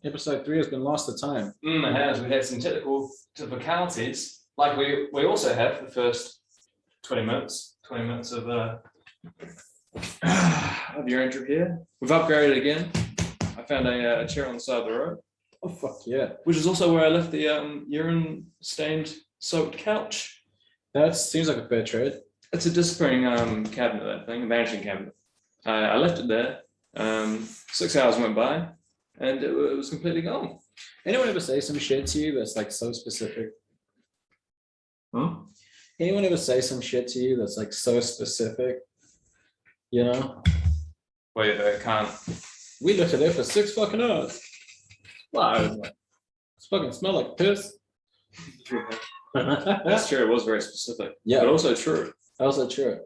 Episode 3 has been lost to time. It has. We had some technical difficulties, like we also have the first 20 minutes of your intro here. We've upgraded again. I found a chair on the side of the road. Oh fuck yeah! Which is also where I left the urine stained soaked couch. That seems like a fair trade. It's a disappearing cabinet, that thing, a vanishing cabinet. I left it there. 6 hours went by, and it was completely gone. Anyone ever say some shit to you that's like so specific? Huh? Anyone ever say some shit to you that's like so specific? You know? Well, yeah, I can't. We left it there for 6 fucking hours. Wow. It's fucking smell like piss. That's true. It was very specific. Yeah. But also true. Also true.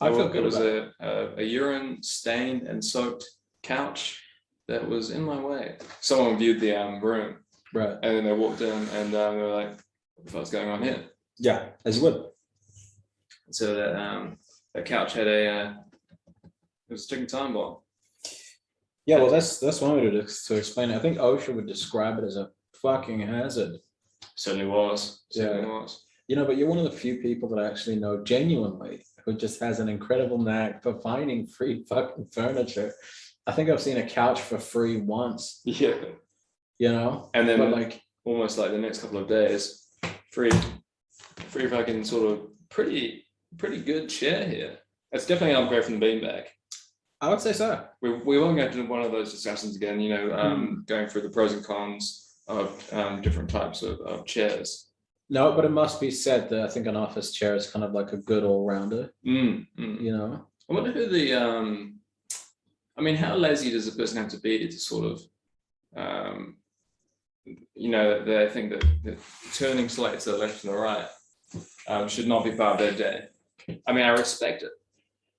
I feel good. It was a urine stained and soaked couch that was in my way. Someone viewed the room, Right. and then they walked in and they were like, "What the fuck's going on here?" Yeah, as you would. So that couch had it was a ticking time bomb. Yeah, well, that's one way to explain it. I think OSHA would describe it as a fucking hazard. Certainly was. Yeah. You know, but you're one of the few people that I actually know genuinely who just has an incredible knack for finding free fucking furniture. I think I've seen a couch for free once. Yeah. You know? And then but like almost like the next couple of days, free fucking sort of pretty good chair here. It's definitely an upgrade from the beanbag. I would say so. We won't go into one of those discussions again, you know, going through the pros and cons of different types of chairs. No, but it must be said that I think an office chair is kind of like a good all-rounder. You know? I wonder who the I mean, how lazy does a person have to be to sort of you know, they think that turning slightly to the left and the right should not be part of their day. I mean, I respect it,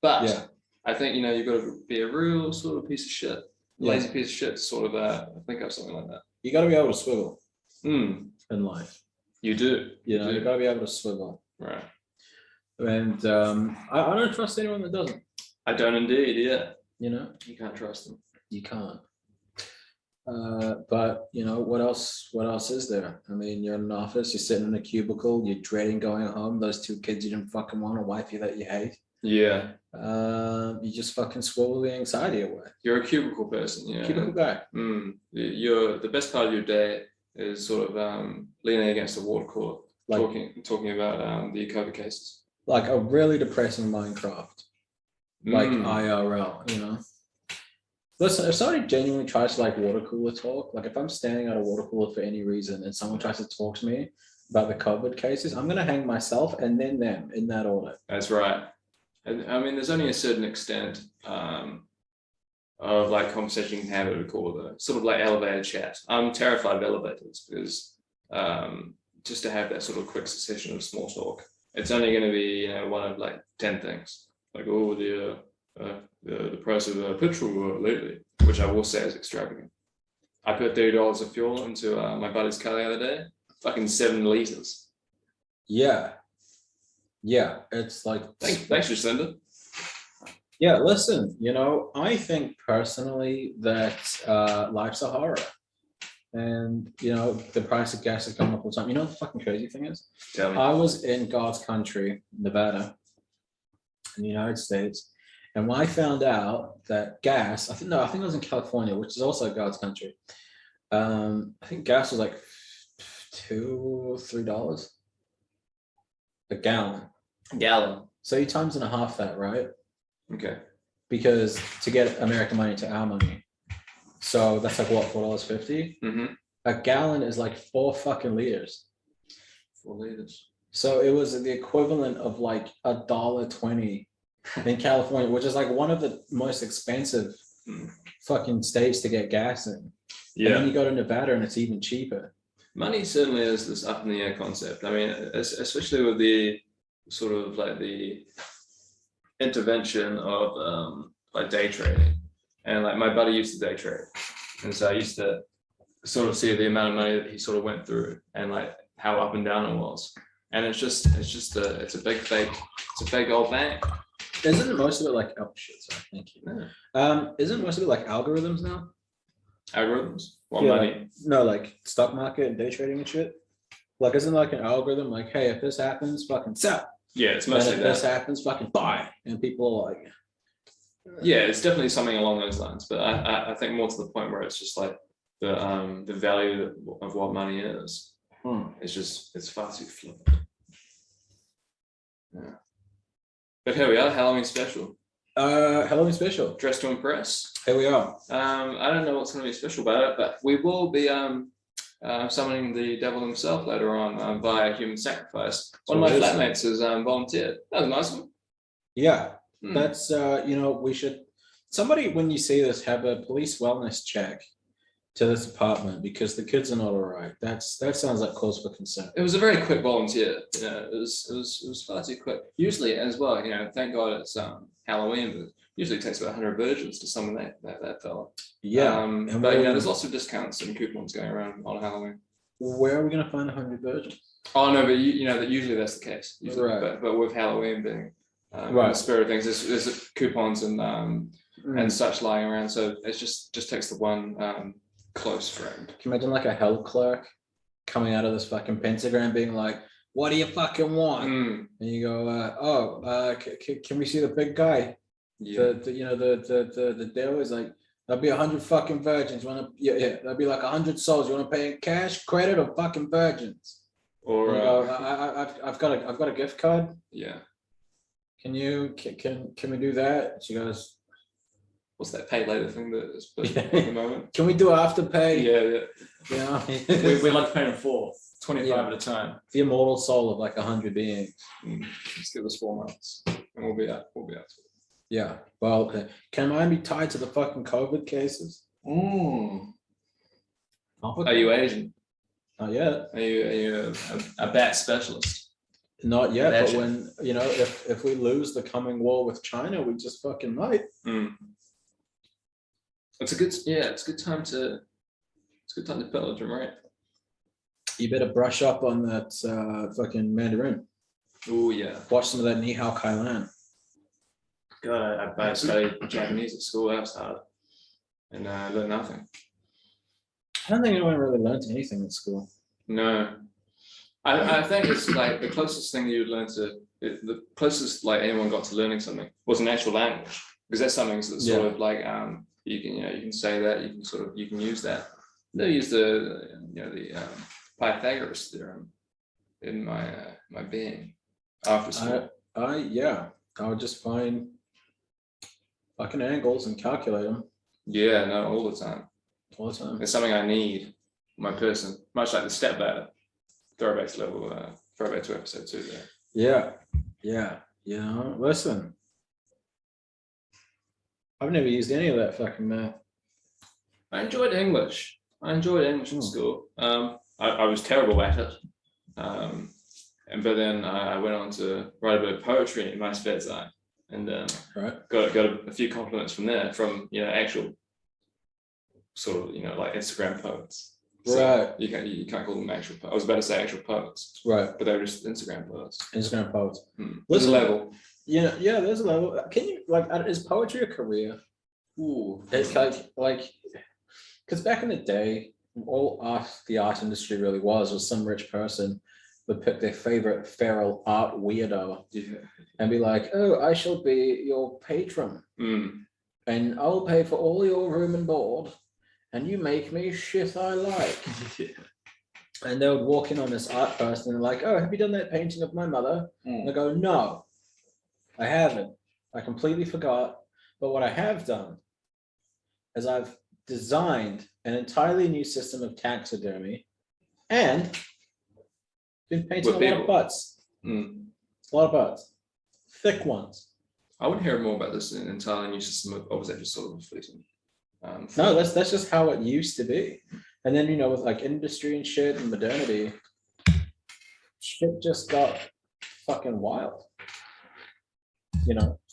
but Yeah. I think, you know, you've got to be a real sort of piece of shit, lazy piece of shit to sort of think of something like that. You got to be able to swivel in life. You do. You know, you got to be able to swivel. Right. And I don't trust anyone that doesn't. I don't indeed, yeah. You know? You can't trust them. You can't. But you know, what else is there? I mean, you're in an office, you're sitting in a cubicle, you're dreading going home, those 2 kids you didn't fucking want, a wife that you hate. Yeah. You just fucking swivel the anxiety away. You're a cubicle person, yeah. Cubicle guy. You're the best part of your day is sort of leaning against a water cooler, like, talking about the COVID cases. Like a really depressing Minecraft. Like IRL, you know. Listen, if somebody genuinely tries to like water cooler talk, like if I'm standing at a water cooler for any reason and someone tries to talk to me about the COVID cases, I'm gonna hang myself and then them in that order. That's right. And I mean, there's only a certain extent of like conversation you can have at a call, sort of like elevator chat. I'm terrified of elevators because just to have that sort of quick succession of small talk, it's only going to be, you know, one of like 10 things. Like, oh, the price of petrol lately, which I will say is extravagant. I put $30 of fuel into my buddy's car the other day, fucking 7 liters. Yeah, it's like thanks, Jacinda. Yeah, listen, you know, I think personally that life's a horror. And, you know, the price of gas is going up all the time. You know what the fucking crazy thing is? Tell me. I was in God's country, Nevada, in the United States. And when I found out that gas, I think I was in California, which is also God's country. I think gas was like $2 or $3 a gallon. So you times and a half that, right? Okay. Because to get American money to our money, so that's like what, $4.50? A gallon is like 4 fucking liters. 4 liters. So it was the equivalent of like $1.20 in California, which is like one of the most expensive fucking states to get gas in. Yeah. And then you go to Nevada and it's even cheaper. Money certainly is this up in the air concept. I mean, especially with the sort of like the intervention of like day trading. And like my buddy used to day trade. And so I used to sort of see the amount of money that he sort of went through and like how up and down it was. And it's a big fake old bank. Isn't most of it like, oh shit, sorry, thank you. Isn't most of it like algorithms now? Algorithms? What Yeah, money? No, like stock market and day trading and shit. Like, isn't like an algorithm like, hey, if this happens, fucking sell. Yeah, it's And mostly if this that. happens, fucking buy. And people are like, Yeah, it's definitely something along those lines. But I think more to the point where it's just like the value of what money is. It's far too flippant. Yeah. But here we are, Halloween special. Halloween special. Dress to impress. Here we are. I don't know what's going to be special about it, but we will be summoning the devil himself later on via human sacrifice. One of my flatmates has volunteered. That was a nice one. Yeah, Hmm. that's we should somebody when you see this have a police wellness check to this apartment because the kids are not all right. That sounds like cause for concern. It was a very quick volunteer. You know, it was far too quick. Usually, as well, you know, thank God it's Halloween, but usually it takes about 100 virgins to summon that fella. Yeah, but you know, there's lots of discounts and coupons going around on Halloween. Where are we gonna find 100 virgins? Oh no, but you know that usually that's the case. Usually, Right. but with Halloween being Right. the spirit of things, there's coupons and such lying around. So it just takes the one close friend. Can you imagine like a hell clerk coming out of this fucking pentagram being like, what do you fucking want? And you go, can we see the big guy? Yeah. The deal is like, that'll be 100 fucking virgins. You wanna that'll be like 100 souls. You wanna pay in cash, credit, or fucking virgins? Or I've got a gift card. Yeah. Can we do that? She goes, what's that pay later thing that is at the moment? Can we do afterpay? Yeah. Yeah. we like to pay in full, 25 at a time. The immortal soul of like 100 beings. Just give us 4 months and we'll be out. Yeah. Well, can mine be tied to the fucking COVID cases? Are you Asian? Not yet. Are you a bat specialist? Not yet, but when if we lose the coming war with China, we just fucking might. It's a good time to pillage them, right? You better brush up on that fucking Mandarin. Oh yeah. Watch some of that Ni Hao Kai Lan. God, I studied Japanese at school. That was hard, and I learned nothing. I don't think anyone really learned anything at school. No, I think it's like the closest thing you'd learn the closest like anyone got to learning something was an actual language, because that's something that's sort of like you can say that, you can use that. They use the Pythagoras theorem in my being after school. I would just find fucking angles and calculate them. Yeah, no, all the time. All the time. It's something I need, my person, much like the step ladder. Throwback to episode 2 there. Yeah. Listen, I've never used any of that fucking math. I enjoyed English. In school. I was terrible at it. But then I went on to write a bit of poetry in my spare time, and got a few compliments from there, from actual sort of like Instagram poets. So right. You can't call them actual poets. I was about to say actual poets. Right. But they were just Instagram poets. Instagram poets. There's a level. Yeah, there's a level. Can you is poetry a career? Ooh. It's like because back in the day, all the art industry really was some rich person would pick their favorite feral art weirdo and be like, oh, I shall be your patron. And I'll pay for all your room and board, and you make me shit I like. And they would walk in on this art person and like, oh, have you done that painting of my mother? And I go, no, I haven't. I completely forgot. But what I have done is I've designed an entirely new system of taxidermy and been painting a lot of butts. A lot of butts. Thick ones. I would hear more about this in an entirely new system, or was that just sort of fleeting? No, that's just how it used to be. And then with like industry and shit and modernity, shit just got fucking wild.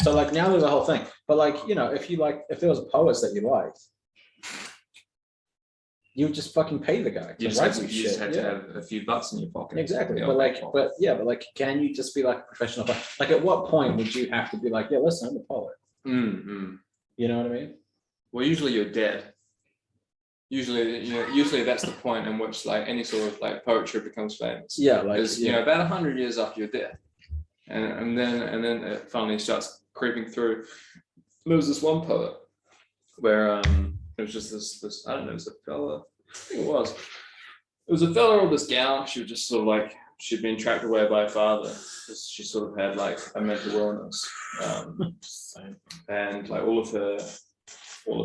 So like now there's a whole thing. But like, if there was poets that you liked, you would just fucking pay the guy to write some shit. You just had to have a few bucks in your pocket. Exactly. But can you just be like a professional poet? Like at what point would you have to be like, yeah, listen, I'm a poet. You know what I mean? Well, usually you're dead. usually that's the point in which like any sort of like poetry becomes famous. Yeah, like Is about 100 years after your death, and then it finally starts creeping through. There was this one poet where it was just this I don't know, it was a fella. I think it was a fella or this gal. She was just sort of like she'd been trapped away by her father because she sort of had like a mental illness, and like all of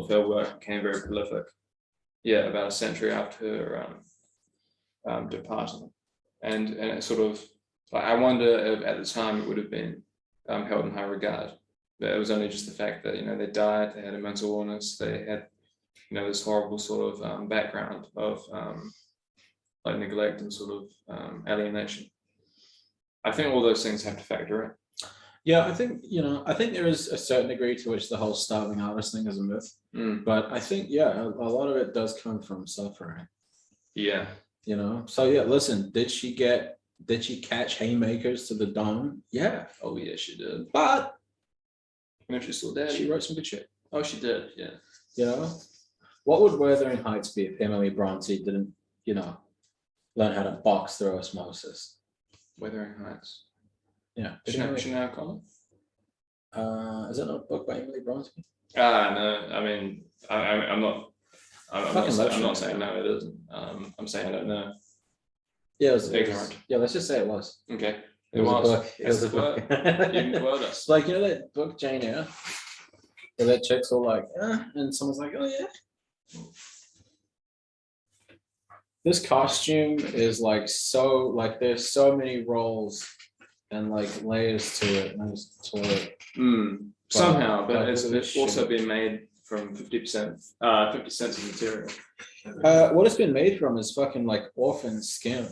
her work became very prolific. Yeah, about a century after her departing, and it sort of like I wonder if at the time it would have been held in high regard. But it was only just the fact that they died, they had a mental illness, they had this horrible sort of background of like neglect and sort of alienation. I think all those things have to factor in. Yeah, I think there is a certain degree to which the whole starving artist thing is a myth. But I think, a lot of it does come from suffering. Yeah. So yeah, listen, did she catch haymakers to the dome? Yeah. Oh yeah, she did. But she's still dead. She wrote some good shit. Oh, she did, yeah. What would Wuthering Heights be if Emily Bronte didn't, learn how to box through osmosis? Wuthering Heights. Yeah. Sinead O'Connor? Is that not a book by Emily Bronte? No. I mean, I'm not saying no, it isn't. I'm saying I don't know. Yeah, let's just say it was. Okay. It was a book. It was a book. You can quote us. Like, that book, Jane Eyre? Where that chick's all like, and someone's like, oh yeah. This costume is like so, like there's so many rolls and like layers to it. And I just tore it. Somehow, but it's also been made from 50 cents of material. What it's been made from is fucking like orphan skin.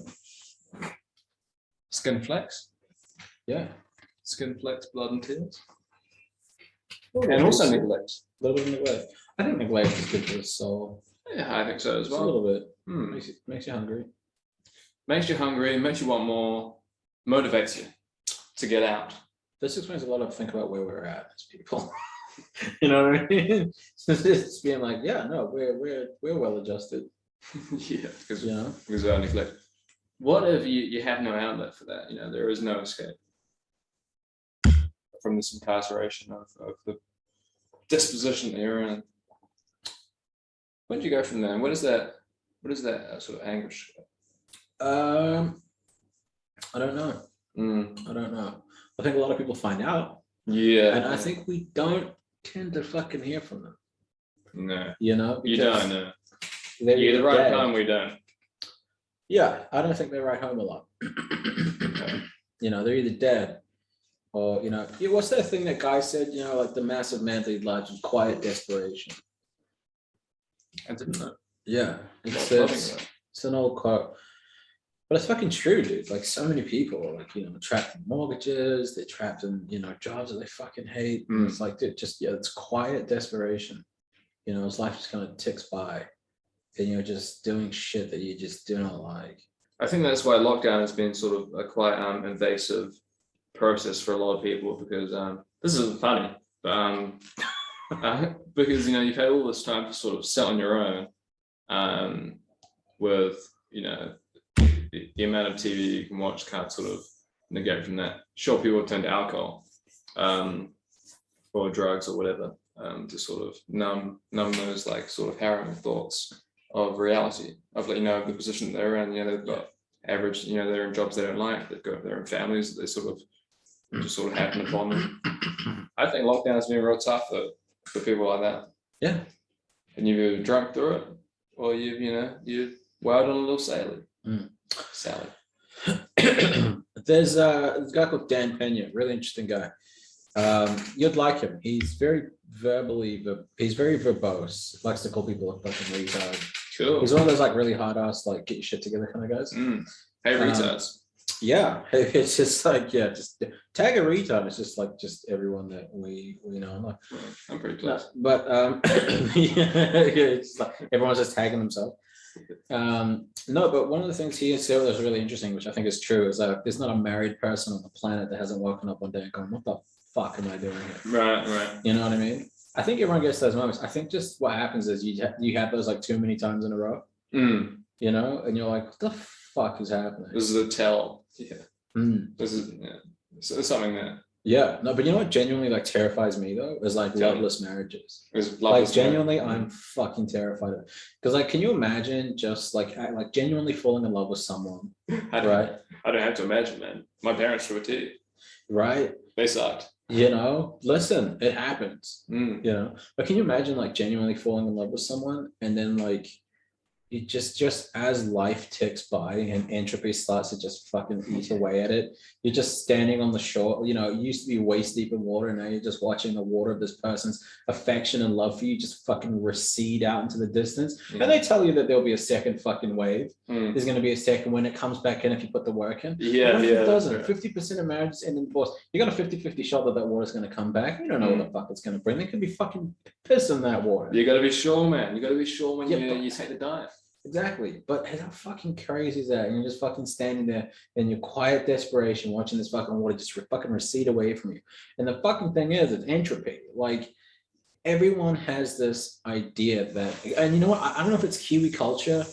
Skin flex? Yeah. Skin flex, blood and tears. And also neglect. A little bit of neglect. I think neglect is good for the soul. Yeah, I think so as Just well. a little bit. Makes you hungry. Makes you hungry, makes you want more, motivates you to get out. This explains a lot of think about where we're at as people. You know what I mean? It's being like, yeah, no, we're well adjusted. Yeah, because because of our neglect. What if you have no outlet for that? There is no escape from this incarceration of the disposition that you're in. Where do you go from there? What is that sort of anguish? I don't know. I don't know. I think a lot of people find out. Yeah. And I think we don't tend to fucking hear from them. No. You don't know. Yeah, the right time we don't. Yeah, I don't think they write home a lot. They're either dead or, what's that thing that guy said, like the massive man that he loved was quiet desperation. I didn't know. Yeah. It's an old quote. But it's fucking true, dude. Like so many people are like, trapped in mortgages, they're trapped in, jobs that they fucking hate. It's like, dude, it's quiet desperation. His life just kind of ticks by. And you're just doing shit that you just do not like. I think that's why lockdown has been sort of a quite invasive process for a lot of people because this isn't funny, but because you've had all this time to sort of sit on your own with the amount of TV you can watch can't sort of negate from that. Sure, people turn to alcohol or drugs or whatever to sort of numb those like sort of harrowing thoughts of reality of the position that they're in. They've got average, they're in jobs they don't like, they've got their own families that they sort of just sort of happen upon them. I think lockdown has been real tough for people like that. Yeah. And you've either drunk through it or you've wild on a little Sally. There's a guy called Dan Pena, really interesting guy. You'd like him. He's very verbose. Likes to call people a fucking retard. Cool. He's one of those like really hard ass, like get your shit together kind of guys. Hey, retards. Yeah, it's just like just tag a retard. It's just everyone that we know. I'm pretty close. But it's like everyone's just tagging themselves. No, but one of the things he said that was really interesting, which I think is true, is that there's not a married person on the planet that hasn't woken up one day and gone, "What the fuck am I doing here?" Right. You know what I mean? I think everyone gets those moments. I think just what happens is you have those like too many times in a row, Mm, you know, and you're like, what the fuck is happening? this is a tell. Yeah, Mm. this is so there's something there. Yeah, no, but you know what genuinely like terrifies me though is like Tell me. loveless marriages. It's Like genuinely, I'm fucking terrified of it. Because like, can you imagine just like genuinely falling in love with someone, right? I don't have to imagine, man. My parents were too. Right? They sucked. You know, listen, it happens. Mm. You know, but can you imagine like genuinely falling in love with someone and then like it just as life ticks by and entropy starts to just fucking eat away at it, you're just standing on the shore. You know, it used to be waist deep in water, and now you're just watching the water of this person's affection and love for you just fucking recede out into the distance. And they tell you that there'll be a second fucking wave. Mm. There's going to be a second when it comes back in if you put the work in. Yeah, What if yeah. it doesn't? Right. 50% of marriages end in divorce. You got a 50-50 shot that water's going to come back. You don't know what the fuck it's going to bring. There could be fucking piss in that water. You got to be sure, man. You got to be sure when Yeah, you take the dive. Exactly. But how fucking crazy is that? And you're just fucking standing there in your quiet desperation, watching this fucking water just fucking recede away from you. And the fucking thing is, it's entropy. Like, everyone has this idea that, and you know what? I don't know if it's Kiwi culture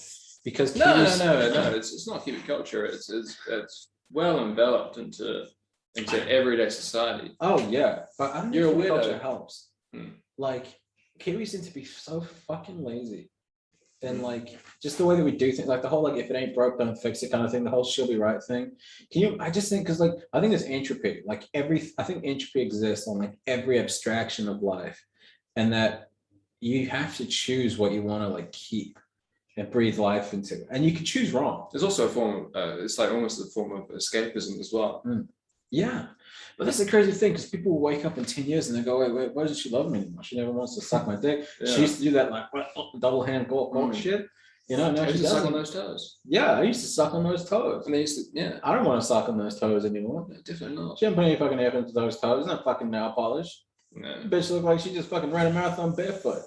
because No, Kiwis, it's not Kiwi culture. It's well enveloped into everyday society. Oh yeah, but I don't know You're if a Kiwi weirdo. culture helps. Hmm. Like, Kiwis seem to be so fucking lazy. And like just the way that we do things, like the whole like if it ain't broke, don't fix it kind of thing, the whole she'll be right thing. Can you? I just think because like I think there's entropy, like I think entropy exists on like every abstraction of life, and that you have to choose what you want to like keep and breathe life into, and you can choose wrong. There's also a form of, it's like almost a form of escapism as well. Yeah, but that's the crazy thing because people will wake up in 10 years and they go, wait, why doesn't she love me anymore? She never wants to suck my dick. Yeah. She used to do that like double hand gawk shit. You know, now I she used to suck on doesn't. those toes. Yeah, I used to suck on those toes. And they used to, yeah, I don't want to suck on those toes anymore. definitely not. She didn't put any fucking effort into those toes. It's not fucking nail polish. No. The bitch looked like she just fucking ran a marathon barefoot.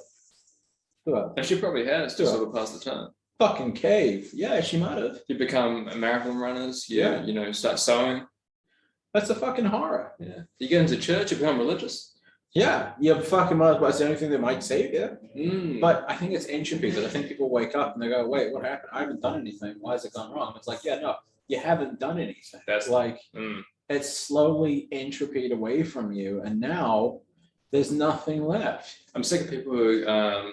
What? And she probably has to Yeah. sort of pass the time. Fucking cave. Yeah, she might have. You become marathon runners, Yeah. you know, start sewing. That's a fucking horror. Yeah. You get into church, you become religious. Yeah, you fucking might as well. It's the only thing that might save you. Mm. But I think it's entropy because I think people wake up and they go, wait, what happened? I haven't done anything. Why has it gone wrong? It's like, yeah, no, you haven't done anything. That's- like, Mm. it's slowly entropied away from you. And now there's nothing left. I'm sick of people who,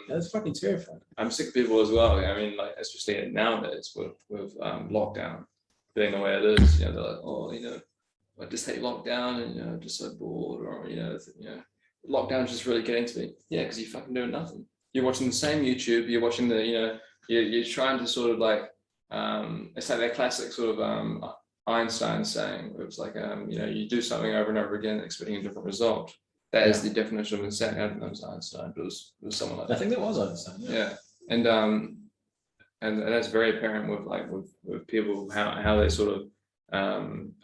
That's fucking terrifying. I'm sick of people as well. I mean, like, especially nowadays with lockdown being the way it is, you know, they're like, oh, you know, I just hate lockdown and, you know, just so bored or, you know, lockdown's just really getting to me. Yeah, because you're fucking doing nothing. You're watching the same YouTube, you're watching the, you know, you're trying to sort of like, it's like that classic sort of Einstein saying, it was like, you know, you do something over and over again, expecting a different result. That is the definition of insanity. I don't know if it was Einstein, but it was someone like I that. think that was Einstein. Yeah. And that's very apparent with like with people how they sort of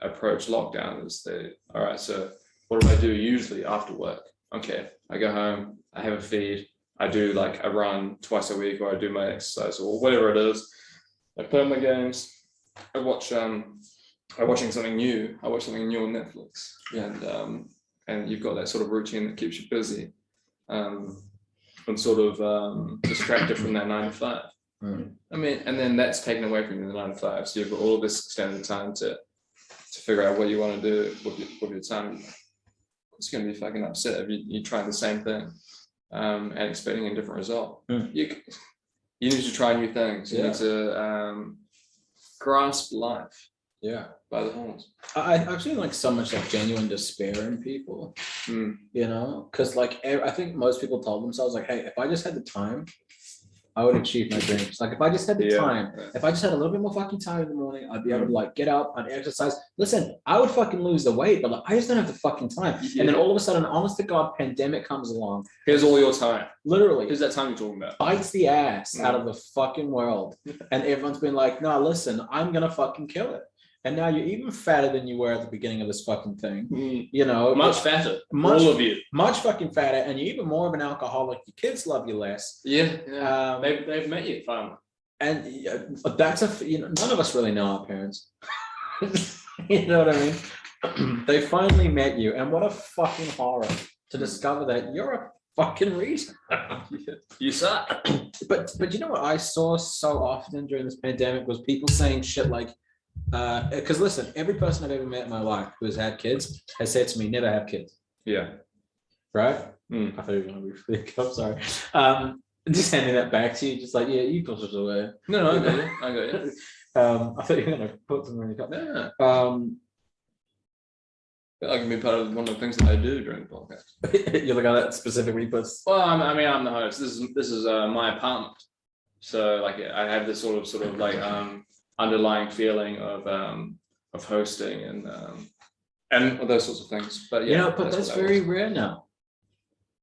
approach lockdown is they, all right, so what do I do usually after work? Okay, I go home, I have a feed, I do like a run twice a week, or I do my exercise or whatever it is. I play my games, I watch I'm watching something new, I watch something new on Netflix. And you've got that sort of routine that keeps you busy. And sort of distracted from that 9 to 5. I mean, and then that's taken away from you in the 9 to 5. So you've got all this extended time to figure out what you want to do with your time. It's going to be fucking upset if you try the same thing and expecting a different result. You need to try new things. You need to grasp life. Yeah. By the horns. I've seen like so much like genuine despair in people, you know, because like I think most people told themselves like, hey, if I just had the time, I would achieve my dreams. Like if I just had the time, if I just had a little bit more fucking time in the morning, I'd be able to like get up, I'd exercise. Listen, I would fucking lose the weight, but like, I just don't have the fucking time. Yeah. And then all of a sudden, honest to God, pandemic comes along. Here's all your time. Literally. Here's that time you're talking about. Bites the ass out of the fucking world. And everyone's been like, no, listen, I'm going to fucking kill it. And now you're even fatter than you were at the beginning of this fucking thing. You know, much fatter. Much, all of you. Much fucking fatter. And you're even more of an alcoholic. Your kids love you less. Yeah. They've met you finally. And that's none of us really know our parents. You know what I mean? They finally met you. And what a fucking horror to discover that you're a fucking reason. You suck. But you know what I saw so often during this pandemic was people saying shit like, because listen, every person I've ever met in my life who has had kids has said to me, never have kids, Yeah. right? Mm. I thought you were going to be I'm sorry. Just handing that back to you, just like, yeah, you push it away. No, I got you. I got you. I thought you were going to put them in your cup. No, I can be part of one of the things that I do during the podcast. You're like, oh, that specifically puts. Well, I mean, I'm the host. This is my apartment, so like I have this sort of like underlying feeling of hosting and those sorts of things. But yeah, You know, but that's what that very was. rare now.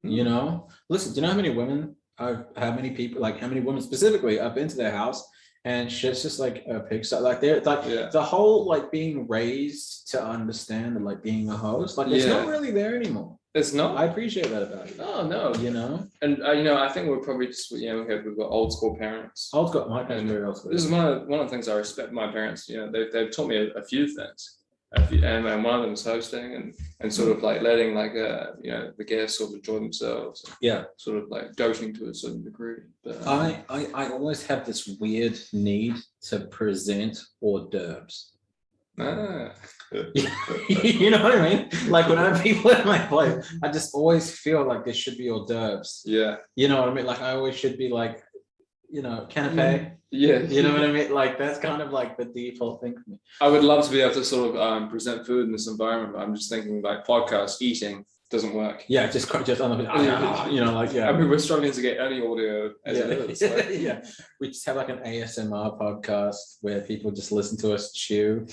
You know, listen, do you know how many women how many people, like how many women specifically I've been to their house and shit's just like a pigsty. Like they're like Yeah. the whole like being raised to understand and like being a host, like it's not Yeah. really there anymore. It's not. I appreciate that about you. Oh no. You know, And you know, I think we're probably just we've got old school parents. I've got my parents very old school. This is one of the things I respect my parents. You know, they've taught me a few things. And one of them is hosting and sort of like letting like you know, the guests sort of enjoy themselves. Yeah. Sort of like doting to a certain degree. But I always have this weird need to present hors d'oeuvres. You know what I mean? Like when I have people at my place, I just always feel like there should be hors d'oeuvres. Yeah. You know what I mean? Like I always should be like, you know, canapé. Yeah. You know what I mean? Like that's kind of like the default thing for me. I would love to be able to sort of present food in this environment, but I'm just thinking like podcast eating doesn't work. Yeah, just on the, you know, like yeah. I mean, we're struggling to get any audio as Yeah. it is. Like. Yeah, we just have like an ASMR podcast where people just listen to us chew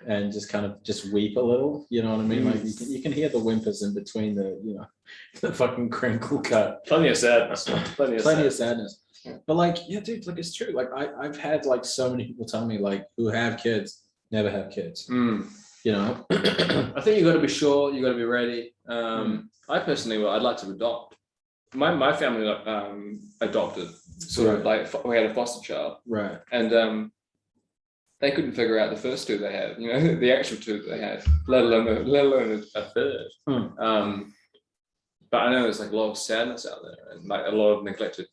and just kind of just weep a little. You know what I mean? Like you can hear the whimpers in between the, you know, the fucking crinkle cut. Plenty of sadness. Plenty of sadness. Yeah. But like, yeah, dude, like it's true. Like I've had like so many people tell me like who have kids, never have kids. You know, I think you got to be sure, you got to be ready. I personally, I'd like to adopt. My family adopted, sort of like we had a foster child, right? And they couldn't figure out the first two they had, you know, the actual two that they had, let alone a third. But I know there's like a lot of sadness out there, and like a lot of neglected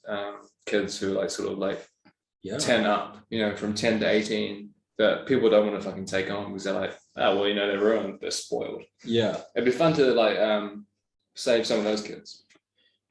kids who like sort of like 10 up, you know, from 10 to 18. That people don't want to fucking take on because they're like, oh well, you know, they're ruined, they're spoiled. Yeah, it'd be fun to like save some of those kids.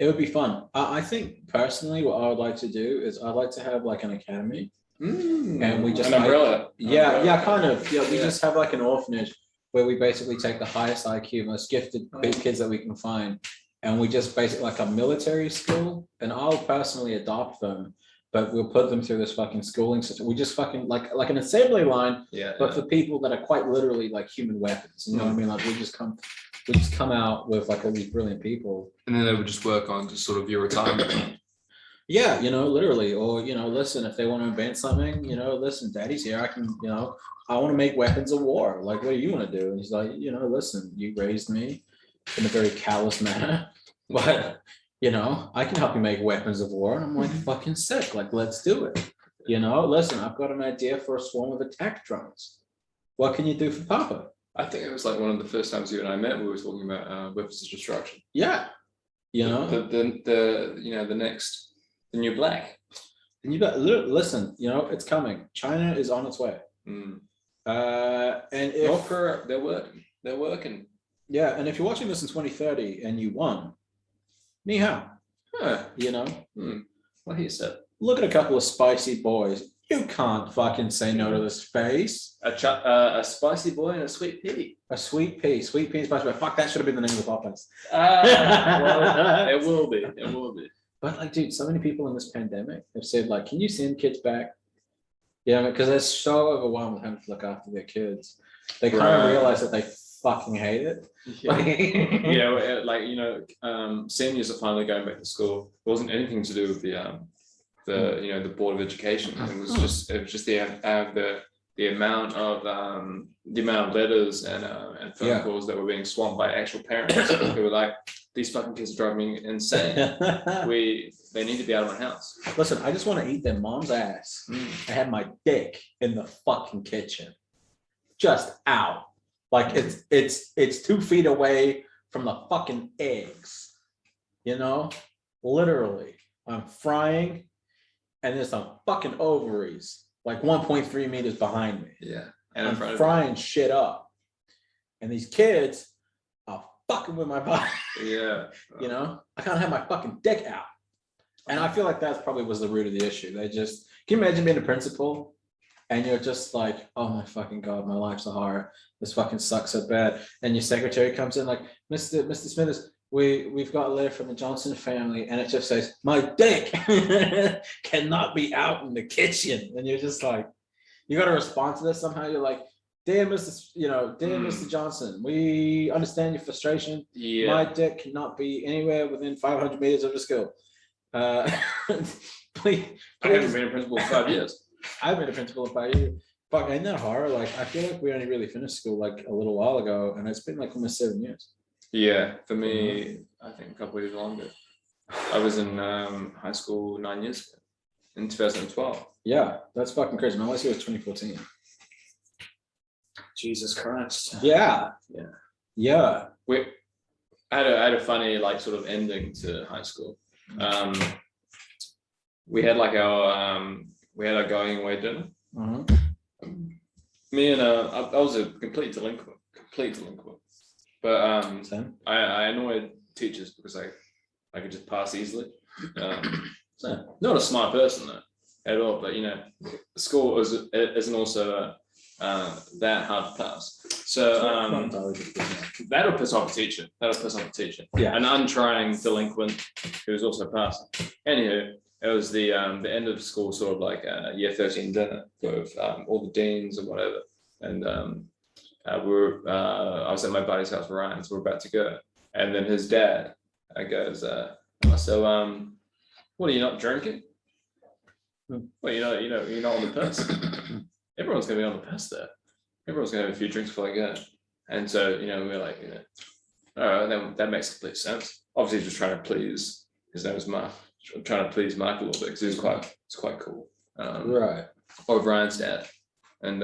It would be fun. I think personally, what I would like to do is I'd like to have like an academy, and we just an umbrella. Yeah, kind of. Yeah, we just have like an orphanage where we basically take the highest IQ, most gifted kids that we can find, and we just basically like a military school, and I'll personally adopt them. But we'll put them through this fucking schooling system. We just fucking like an assembly line, but for people that are quite literally like human weapons. You know what I mean? Like we just come out with like all these brilliant people. And then they would just work on just sort of your retirement. Yeah, you know, literally. Or, you know, listen, if they want to invent something, you know, listen, daddy's here. I can, you know, I want to make weapons of war. Like, what do you want to do? And he's like, you know, listen, you raised me in a very callous manner, but you know, I can help you make weapons of war. And I'm like, fucking sick. Like, let's do it. You know, listen, I've got an idea for a swarm of attack drones. What can you do for Papa? I think it was like one of the first times you and I met, we were talking about weapons of destruction. Yeah. You know, the you know, the new black. And you got, listen, you know, it's coming. China is on its way. And if North Korea, they're working. Yeah. And if you're watching this in 2030 and you won, ni hao. You know, What he said. Look at a couple of spicy boys. You can't fucking say no to the space. A spicy boy and a sweet pea. A sweet pea, spicy boy. Fuck, that should have been the name of the podcast. Well, it will be. It will be. But like, dude, so many people in this pandemic have said, like, can you send kids back? Yeah, because they're so overwhelmed with having to look after their kids. They kind of realize that they fucking hate it. Yeah, like, you know, seniors are finally going back to school. It wasn't anything to do with the you know, the Board of Education. It was just the amount of letters and phone calls that were being swamped by actual parents who were like, these fucking kids are driving me insane. They need to be out of my house. Listen, I just want to eat their mom's ass. I had my dick in the fucking kitchen, just out. Like it's 2 feet away from the fucking eggs. you know, literally, I'm frying, and there's some fucking ovaries like 1.3 meters behind me. Yeah. And in I'm front of frying shit up, and these kids are fucking with my body. Yeah. You know, I can't have my fucking dick out. And I feel like that probably was the root of the issue. They just, can you imagine being a principal and you're just like, oh my fucking God, my life's a horror. This fucking sucks so bad. And your secretary comes in like, Mr. Smithers, we've got a letter from the Johnson family, and it just says, my dick cannot be out in the kitchen. And you're just like, you got to respond to this somehow. You're like, dear Mr. Johnson, we understand your frustration. Yeah. My dick cannot be anywhere within 500 meters of the school. Please, I haven't been a principal for 5 years. I've been a principal for 5 years. Fuck, ain't that horror? Like, I feel like we only really finished school like a little while ago, and it's been like almost 7 years. Yeah, for me, I think a couple of years longer. I was in high school 9 years ago, in 2012. Yeah, that's fucking crazy. My last year was 2014. Jesus Christ. Yeah, yeah. I had a funny like sort of ending to high school. We had like our going away dinner. Me and I was a complete delinquent, but Same. I annoyed teachers because I could just pass easily. So not a smart person though at all, but you know, school isn't also that hard to pass. So that'll piss off a teacher. Yeah. An untrying delinquent who's also passing. Anywho, it was the end of school sort of like year 13 dinner with all the deans and whatever. And I was at my buddy's house, Ryan, so we're about to go. And then his dad goes, so what, are you not drinking? Well, you're not on the piss. Everyone's gonna be on the piss there. Everyone's gonna have a few drinks before they go. And so, we're like, all right, then that makes complete sense. Obviously just trying to please, his name was Mark, trying to please Mark a little bit because it's quite cool. Right. Or Brian's dad. And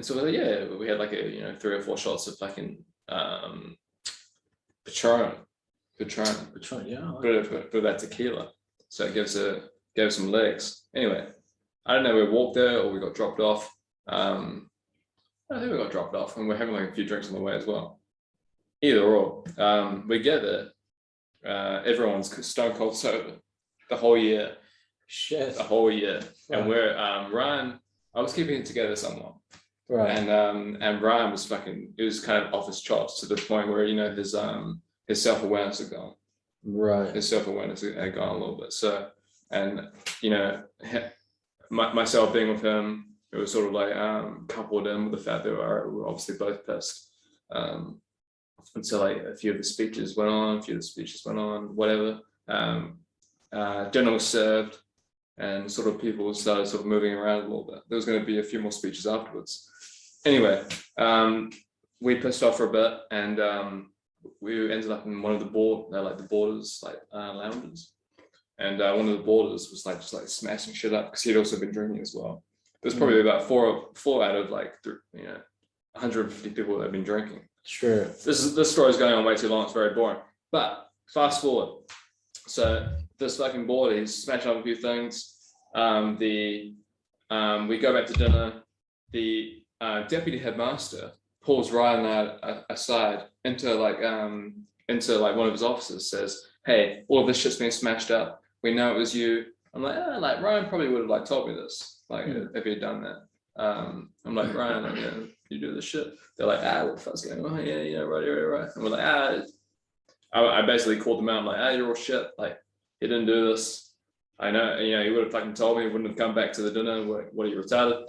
so yeah, we had like a 3 or 4 shots of fucking Patron, Yeah. bit of that tequila. So it gave some legs. Anyway, I don't know, we walked there or we got dropped off. I think we got dropped off and we're having like a few drinks on the way as well. Either or. We get there, everyone's stone cold sober the whole year. Shit. The whole year. Right. And we're Ryan, I was keeping it together somewhat. Right. And Ryan was it was kind of off his chops to the point where his self-awareness had gone. Right. His self-awareness had gone a little bit. So, and myself being with him, it was sort of like coupled in with the fact that we're obviously both pissed. And so like a few of the speeches went on, whatever. Dinner was served and sort of people started sort of moving around a little bit. There was going to be a few more speeches afterwards. Anyway, we pissed off for a bit and we ended up in one of the boarders lounges. And one of the boarders was just smashing shit up because he'd also been drinking as well. There's probably about four out of 150 people that have been drinking. Sure. This story's going on way too long. It's very boring. But fast forward. So this fucking board, he's smashing up a few things. We go back to dinner. The deputy headmaster pulls Ryan and I aside into one of his offices. Says, "Hey, all of this shit's been smashed up. We know it was you." I'm like, Ryan probably would have told me this, if he had done that. I'm like, Ryan, you do this shit. They're like, what the fuck's going on? Yeah, right. And we're like, I basically called them out. I'm like, you're all shit. He didn't do this. I know, he would have fucking told me. He wouldn't have come back to the dinner. What are you, retarded?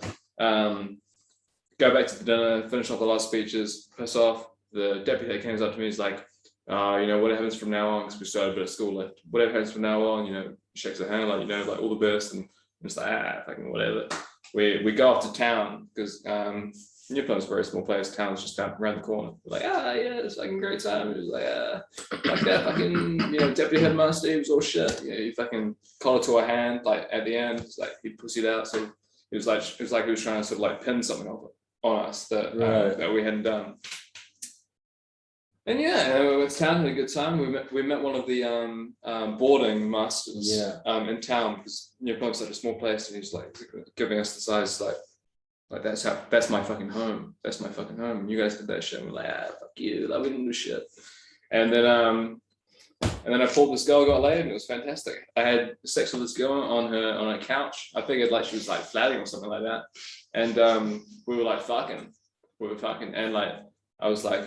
Go back to the dinner, finish off the last speeches, piss off. The deputy that comes up to me is like, what happens from now on? Because we started a bit of school. Whatever happens from now on, shakes her hand, all the best. And it's like, fucking whatever. We go off to town because Newfoundland's a very small place. Town's just down around the corner. We're like, yeah, it's fucking great time. It was like that fucking, deputy headmaster, he was all shit. He fucking collar to our hand, at the end, it's like he pussied out. So it was like he was trying to sort of pin something on us that we hadn't done. And yeah, we went to town, had a good time. We met one of the boarding masters in town because Plymouth's such a small place, and he's like giving us the size like that's my fucking home. That's my fucking home. You guys did that shit. And we're like, fuck you. Like, we didn't do shit. And then I pulled this girl, got laid, and it was fantastic. I had sex with this girl on her couch. I figured like she was like flatting or something like that. And we were like fucking. And like I was like,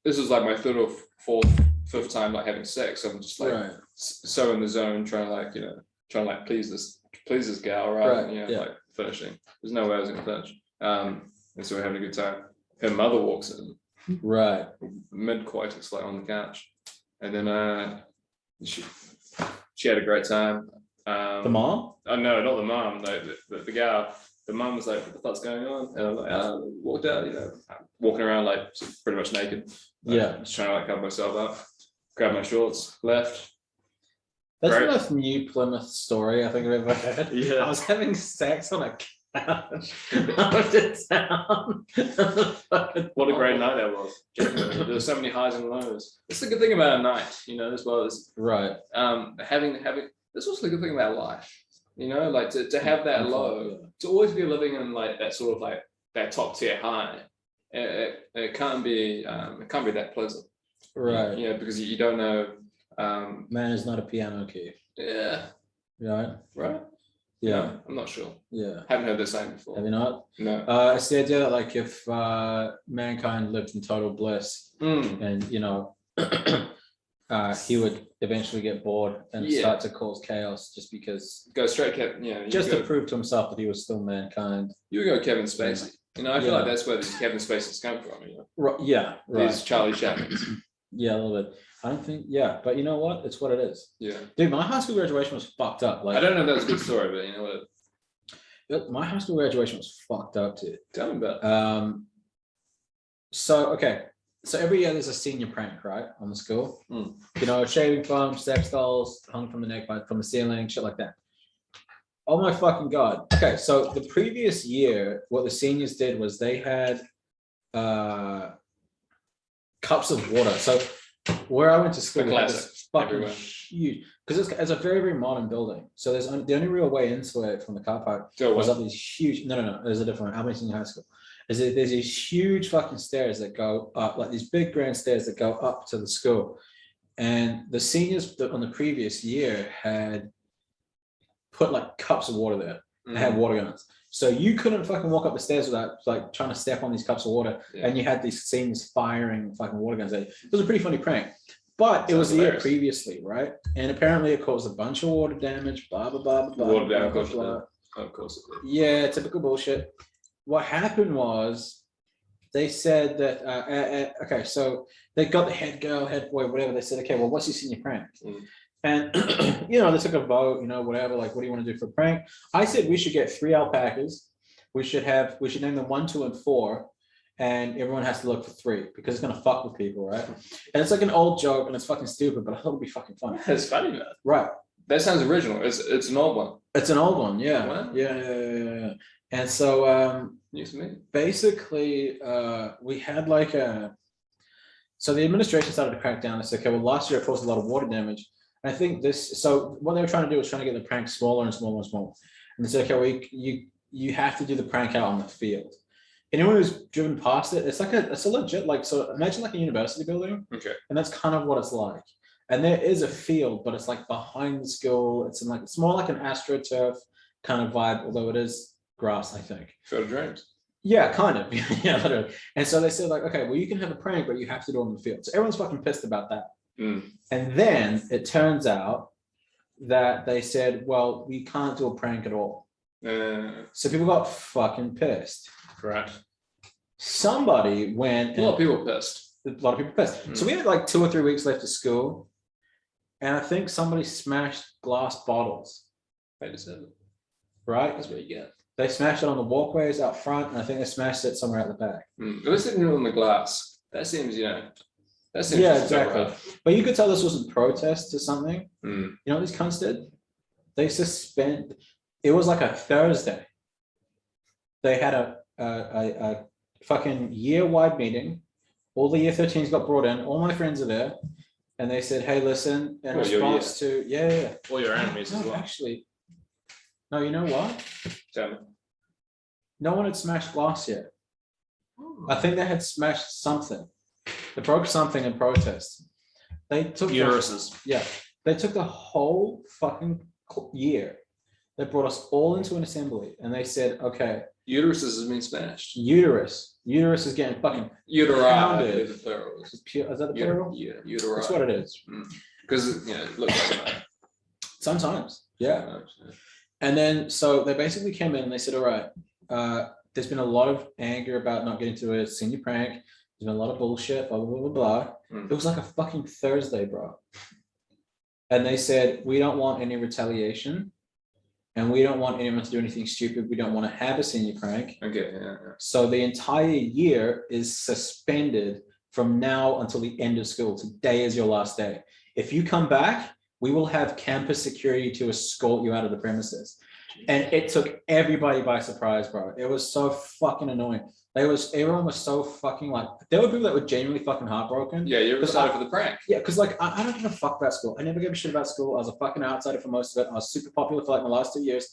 this was like my third or fourth, fifth time like having sex. So I'm just like so in the zone, trying to like please this gal, right? And, like finishing. There's no way I was gonna finish. And so we're having a good time. Her mother walks in. Right. Mid-coitus, like on the couch. And then she had a great time. The mom? Oh no, not the mom. The gal. The mom was like, "What the fuck's going on?" And I'm like, walked out, walking around like pretty much naked. Just trying to like cover myself up. Grabbed my shorts, left. That's the most New Plymouth story I think I've ever heard. Yeah. I was having sex on a couch out of town. What a great night that was. There were so many highs and lows. That's the good thing about a night, as well as having this was the good thing about life. Like to have that low, to always be living in like that sort of like that top tier high. It can't be that pleasant. Right. Because you don't know. Man is not a piano key. Yeah. Right. Yeah. I'm not sure. Yeah. Haven't heard the saying before. Have you not? No. It's the idea that like if mankind lived in total bliss and he would eventually get bored and start to cause chaos just because go straight to prove to himself that he was still mankind. You would go Kevin Spacey. I feel like that's where these Kevin Spacey's come from. Right. Yeah. Right. These Charlie Chapman's. Yeah, a little bit. I don't think, but you know what? It's what it is. Yeah. Dude, my high school graduation was fucked up. Like, I don't know if that was a good story, but you know what? My high school graduation was fucked up, dude. Tell me about it. So every year there's a senior prank, right, on the school. Shaving foam, step stools, hung from the neck, from the ceiling, shit like that. Oh my fucking God. Okay, so the previous year, what the seniors did was they had cups of water. So where I went to school, was fucking huge, because it's a very, very modern building. So there's the only real way into it from the car park was up these huge. No. There's a different one. Albany Senior High School. There's these huge fucking stairs that go up, like these big grand stairs that go up to the school. And the seniors on the previous year had put like cups of water there. They had water guns. So you couldn't fucking walk up the stairs without like trying to step on these cups of water. And you had these seniors firing fucking water guns at you. It was a pretty funny prank. But it was the year previously, right? And apparently it caused a bunch of water damage, blah, blah, blah, blah. Water damage, of course it did. Yeah, typical bullshit. What happened was they said that, okay, so they got the head girl, head boy, whatever. They said, okay, well, what's your senior prank? And, they took a vote, whatever, like, what do you want to do for a prank? I said we should get 3 alpacas. We should name them 1, 2, and 4. And everyone has to look for 3 because it's going to fuck with people, right? And it's like an old joke and it's fucking stupid, but I thought it'd be fucking funny. It's funny, man. Right. That sounds original. It's an old one. It's an old one, yeah. Wow. Yeah. And so news to me. Basically, we had like so the administration started to crack down and said, okay, well, last year it caused a lot of water damage. And I think so what they were trying to do was trying to get the prank smaller and smaller and smaller. And they said, okay, well, you have to do the prank out on the field. Anyone who's driven past it, it's a legit, like, so imagine like a university building. Okay. And that's kind of what it's like. And there is a field, but it's like behind the school. It's more like an AstroTurf kind of vibe, although it is grass, I think. Field of Dreams. Yeah, kind of. Yeah, literally. And so they said, like, okay, well, you can have a prank, but you have to do it on the field. So everyone's fucking pissed about that. And then it turns out that they said, well, we can't do a prank at all. So people got fucking pissed. Correct. Somebody went. A lot of people pissed. A lot of people pissed. So we had like 2 or 3 weeks left of school. And I think somebody smashed glass bottles. They deserve it. Right? That's what you get. They smashed it on the walkways out front, and I think they smashed it somewhere out the back. It was sitting on the glass. That seems, yeah, exactly. But you could tell this wasn't protest to something. You know what these cunts did? They it was like a Thursday. They had a fucking year-wide meeting All the year 13s got brought in. All my friends are there, and they said, "Hey, listen." In Well, your response to yeah. All your enemies as No, well. actually, no. You know what? Tell me. No one had smashed glass yet. I think they had smashed something. They broke something in protest. They took Uteruses. yeah. They took the whole fucking year. They brought us all into an assembly, and they said, "Okay, Uteruses has been smashed. uterus is getting fucking Uteri, I pounded." believe the plural is. Is that the plural? Yeah, uteri. That's what it is. Because it looks like that. Sometimes, yeah. And then so they basically came in and they said, "All right, there's been a lot of anger about not getting to a senior prank. There's been a lot of bullshit, blah blah blah blah." It was like a fucking Thursday, bro. And they said, "We don't want any retaliation, and we don't want anyone to do anything stupid. We don't want to have a senior prank." Okay, yeah. So the entire year is suspended from now until the end of school. Today is your last day. If you come back, we will have campus security to escort you out of the premises. And it took everybody by surprise, bro. It was so fucking annoying. Everyone was so fucking like, there were people that were genuinely fucking heartbroken. Yeah, you're excited for the prank. Yeah, because like I don't give a fuck about school. I never gave a shit about school. I was a fucking outsider for most of it. I was super popular for like my last 2 years.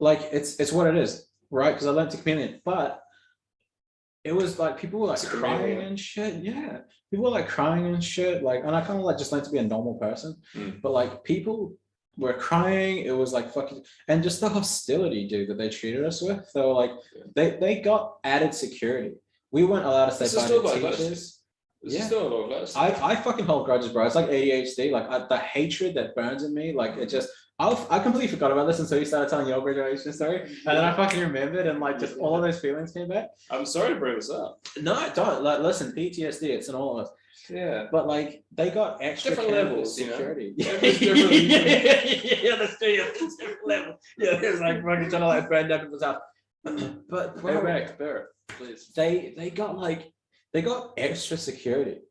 Like it's what it is, right? Because I learned to chameleon. But it was like people were like crying and shit. Yeah. People were like crying and shit. Like, and I kind of like just learned to be a normal person. But like people were crying. It was like fucking, and just the hostility, dude, that they treated us with. They were like, they got added security. We weren't allowed to say bye to teachers. This is still a lot less. I fucking hold grudges, bro. It's like ADHD. Like the hatred that burns in me, like it just. I completely forgot about this until you started telling your graduation story, and then I fucking remembered, and like just all of those feelings came back. I'm sorry to bring this up. No, don't. Like, listen, PTSD. It's in all of us. Yeah. But like they got extra Different levels, security. You know? Yeah, that's true. Yeah, different level. Yeah, it's like fucking trying to like burn down people's house. But Go back, Barrett, please. they got extra security.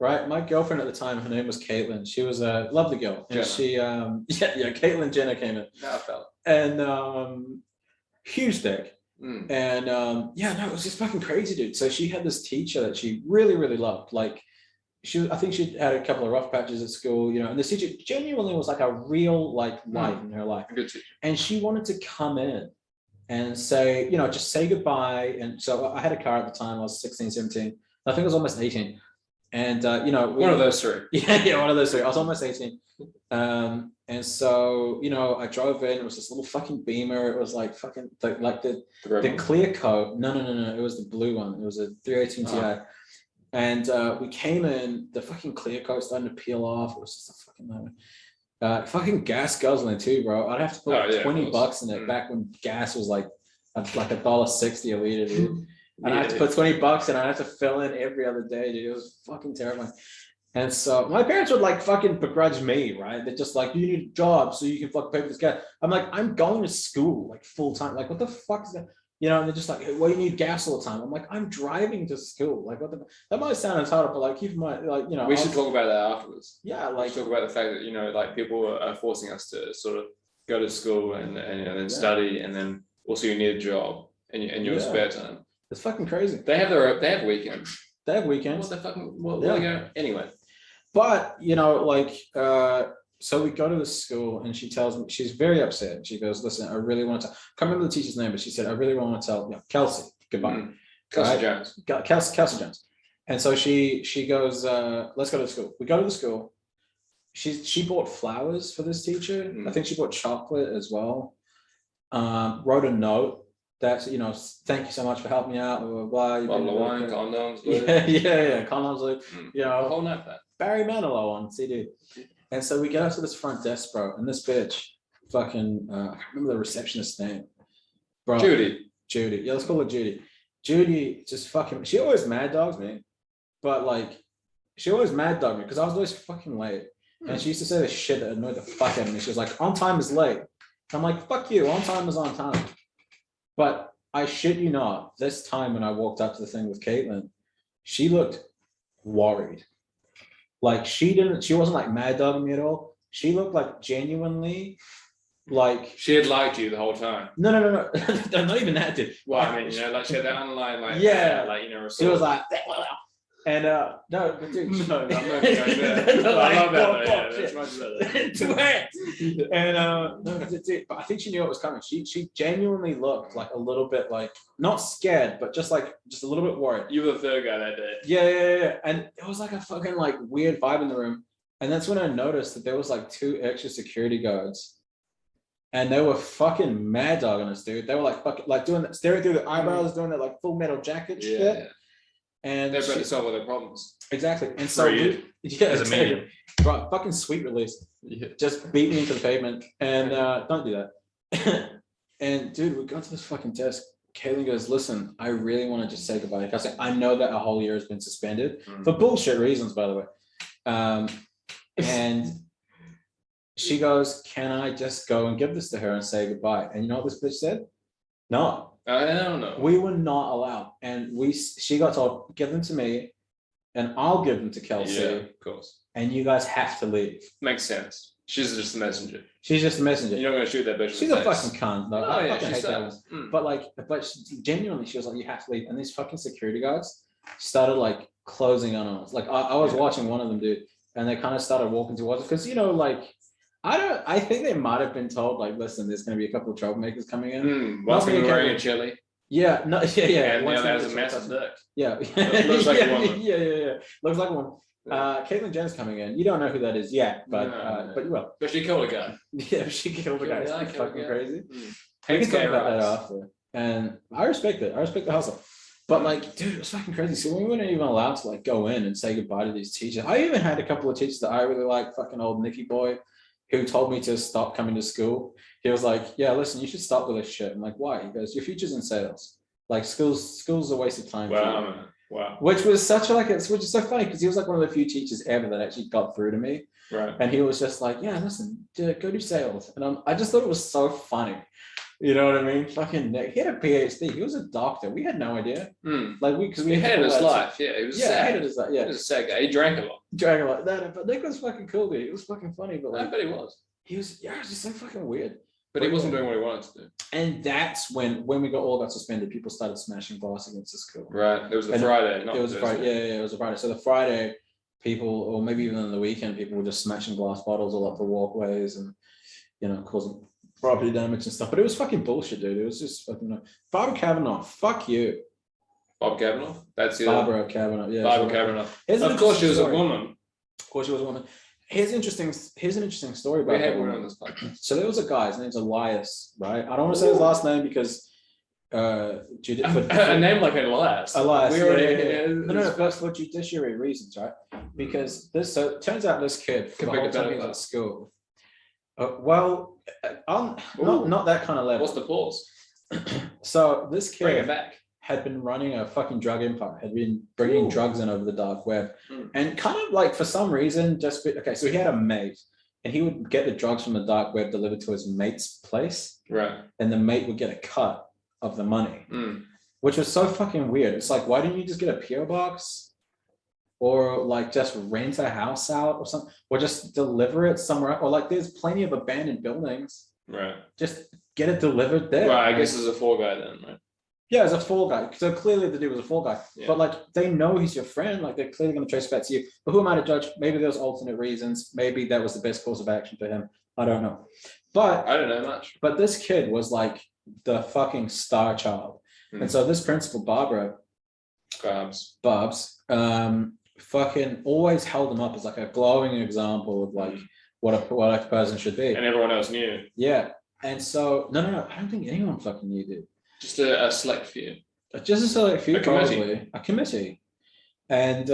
Right, my girlfriend at the time, her name was Caitlin. She was a lovely girl, and she Caitlin Jenner came in, and huge dick, and no, it was just fucking crazy, dude. So she had this teacher that she really really loved. Like I think she had a couple of rough patches at school, and this teacher genuinely was like a real like light in her life. Good teacher. And she wanted to come in and say, just say goodbye. And so I had a car at the time. I was 16, 17. I think I was almost 18. And one of those three. Yeah, one of those three. I was almost 18. And so, I drove in, it was this little fucking Beamer. It was like fucking the clear coat. No. It was the blue one. It was a 318 Ti. And we came in, the fucking clear coat starting to peel off. It was just a fucking moment. Fucking gas guzzling too, bro. I'd have to put $20 in it back when gas was like $1.60 a liter, dude. And I had to put $20 and I had to fill in every other day, dude. It was fucking terrifying. And so my parents would like fucking begrudge me, right? They're just like, you need a job so you can fucking pay for this gas. I'm like, I'm going to school like full time. Like, what the fuck is that? And they're just like, well, you need gas all the time. I'm like, I'm driving to school. Like, that might sound entitled, but like, keep in mind, like, we should talk about that afterwards. Yeah, like talk about the fact that like people are forcing us to sort of go to school and then study, and then also you need a job and your spare time. It's fucking crazy. They have weekends. They have weekends. What the fucking anyway. But so we go to the school and she tells me, she's very upset. She goes, listen, I really want to tell, I can't remember the teacher's name, but she said, I really want to tell Kelsey goodbye. Kelsey Jones. Kelsey Jones. And so she goes, let's go to the school. We go to the school. She bought flowers for this teacher. I think she bought chocolate as well. Wrote a note that, thank you so much for helping me out, blah, blah, blah. Bottle of wine, condoms. Yeah, condoms. Whole night that. Barry Manilow on CD. And so we get up to this front desk, bro, and this bitch, fucking, I can't remember the receptionist's name. Bro, Judy. Yeah, let's call her Judy. Judy just fucking, she always mad dogs me, but like, she always mad dogged me because I was always fucking late. And she used to say this shit that annoyed the fuck out of me. She was like, on time is late. I'm like, fuck you, on time is on time. But I shit you not, this time when I walked up to the thing with Caitlin, she looked worried. Like she wasn't like mad dogging me at all. She looked like genuinely like she had liked you the whole time. No. Not even that, dude. Well, I mean, like she had that underlying like yeah, like she was like And no, but dude, No, I'm not going there. I love that. Though, yeah, that's shit. much better. To it. And no, but I think she knew it was coming. She genuinely looked like a little bit like not scared, but just a little bit worried. You were the third guy that day. Yeah. And it was like a fucking like weird vibe in the room. And that's when I noticed that there was like 2 extra security guards. And they were fucking mad dogging us, dude. They were like fucking like doing that, staring through the eyebrows, doing that like full metal jacket shit. Yeah. And They're about to solve all their problems. exactly. And so yeah, As a medium. right, fucking sweet release. Yeah. Just beat me into the pavement. And don't do that. And dude, we got to this fucking desk. Caitlin goes, listen, I really want to just say goodbye. I said, I know that a whole year has been suspended for bullshit reasons, by the way. And she goes, can I just go and give this to her and say goodbye? And you know what this bitch said? No, I don't know. we were not allowed. And she got told, give them to me and I'll give them to Kelsey. Yeah, of course. And you guys have to leave. Makes sense. She's just a messenger. She's just a messenger. You're not going to shoot that bitch. She's a fucking cunt, though. Oh, I yeah, fucking she hate that one. sucks. Mm. But genuinely, she was like, you have to leave. And these fucking security guards started like closing on us. Like I was watching one of them, dude, and they kind of started walking towards us because, you know, like, I think they might have been told, like, listen, there's going to be a couple of troublemakers coming in. One's going to be wearing Kevin. a chili. Yeah, no, yeah. And the One's other gonna has be a massive dick. Yeah. Looks like a Yeah, woman. Yeah. Looks like one. Caitlyn Jenner's coming in. You don't know who that is yet, but No. but you will. But she killed a guy. Yeah, she killed the guy. It's Yeah, like killed a fucking guy. crazy. Mm. We can Hates talk gay about that rights. after. And I respect it. I respect the hustle. But like, dude, it was fucking crazy. So we weren't even allowed to like go in and say goodbye to these teachers. I even had a couple of teachers that I really like, fucking old Nicky boy, who told me to stop coming to school. He was like, yeah, listen, you should stop with this shit. I'm like, why? He goes, your future's in sales. Like school's a waste of time. for Wow, you." man. Wow. Which was such a, which is so funny because he was like one of the few teachers ever that actually got through to me. Right. And he was just like, yeah, listen, go do sales. And I just thought it was so funny. You know what I mean? Fucking Nick. He had a PhD. He was a doctor. We had no idea. Like because we He hated his had life. Yeah, he was sad. hated his life. He Yeah, was a sad guy. He drank a lot. dragon like that. But Nick was fucking cool, dude. It was fucking funny. But I like, bet he was. he was just so fucking weird. But he wasn't doing what he wanted to do. And that's when we all got suspended. People started smashing glass against the school. Right. It was the And Friday. Not It was a the Friday. Thursday. Yeah, it was a Friday. So the Friday, people, or maybe even on the weekend, people were just smashing glass bottles all up the walkways and, you know, causing property damage and stuff. But it was fucking bullshit, dude. It was just fucking. Barbara Kavanaugh, fuck you. Bob Kavanaugh. That's the Barbara Kavanaugh. Yeah. Barbara so- Kavanaugh. Here's an Of course, she was a interesting story. woman. Of course, she was a woman. Here's an interesting story We about hate that women woman. on this podcast. So there was a guy. His name's Elias, right? I don't want to say his last name because A name like Elias. Elias. We Yeah, already. yeah, yeah. No, but for judiciary reasons, right? Because so it turns out this kid for the whole time he was at school. Not that kind of level. What's the pause? So this Bring it kid back. had been running a fucking drug empire, had been bringing drugs in over the dark web, Mm. and kind of like for some reason, okay. So he had a mate, and he would get the drugs from the dark web delivered to his mate's place, Right. and the mate would get a cut of the money, Mm. which was so fucking weird. It's like, why didn't you just get a PO box? Or like just rent a house out or something, or just deliver it somewhere, or like there's plenty of abandoned buildings. Right. Just get it delivered there. Right. I Like, guess as a fall guy then, right? yeah, as a fall guy. So clearly the dude was a fall guy. Yeah. But like they know he's your friend, like they're clearly going to trace back to you. But who am I to judge? Maybe there's alternate reasons. Maybe that was the best course of action for him. I don't know. But I don't know much. this kid was like the fucking star child. Hmm. And so this principal, Barbara, Carbs. Barbs, fucking always held him up as like a glowing example of like what a person should be. And everyone else knew. Yeah. And so no, I don't think anyone fucking knew, dude. Just a select few. Just a select few, A committee. probably. A committee. And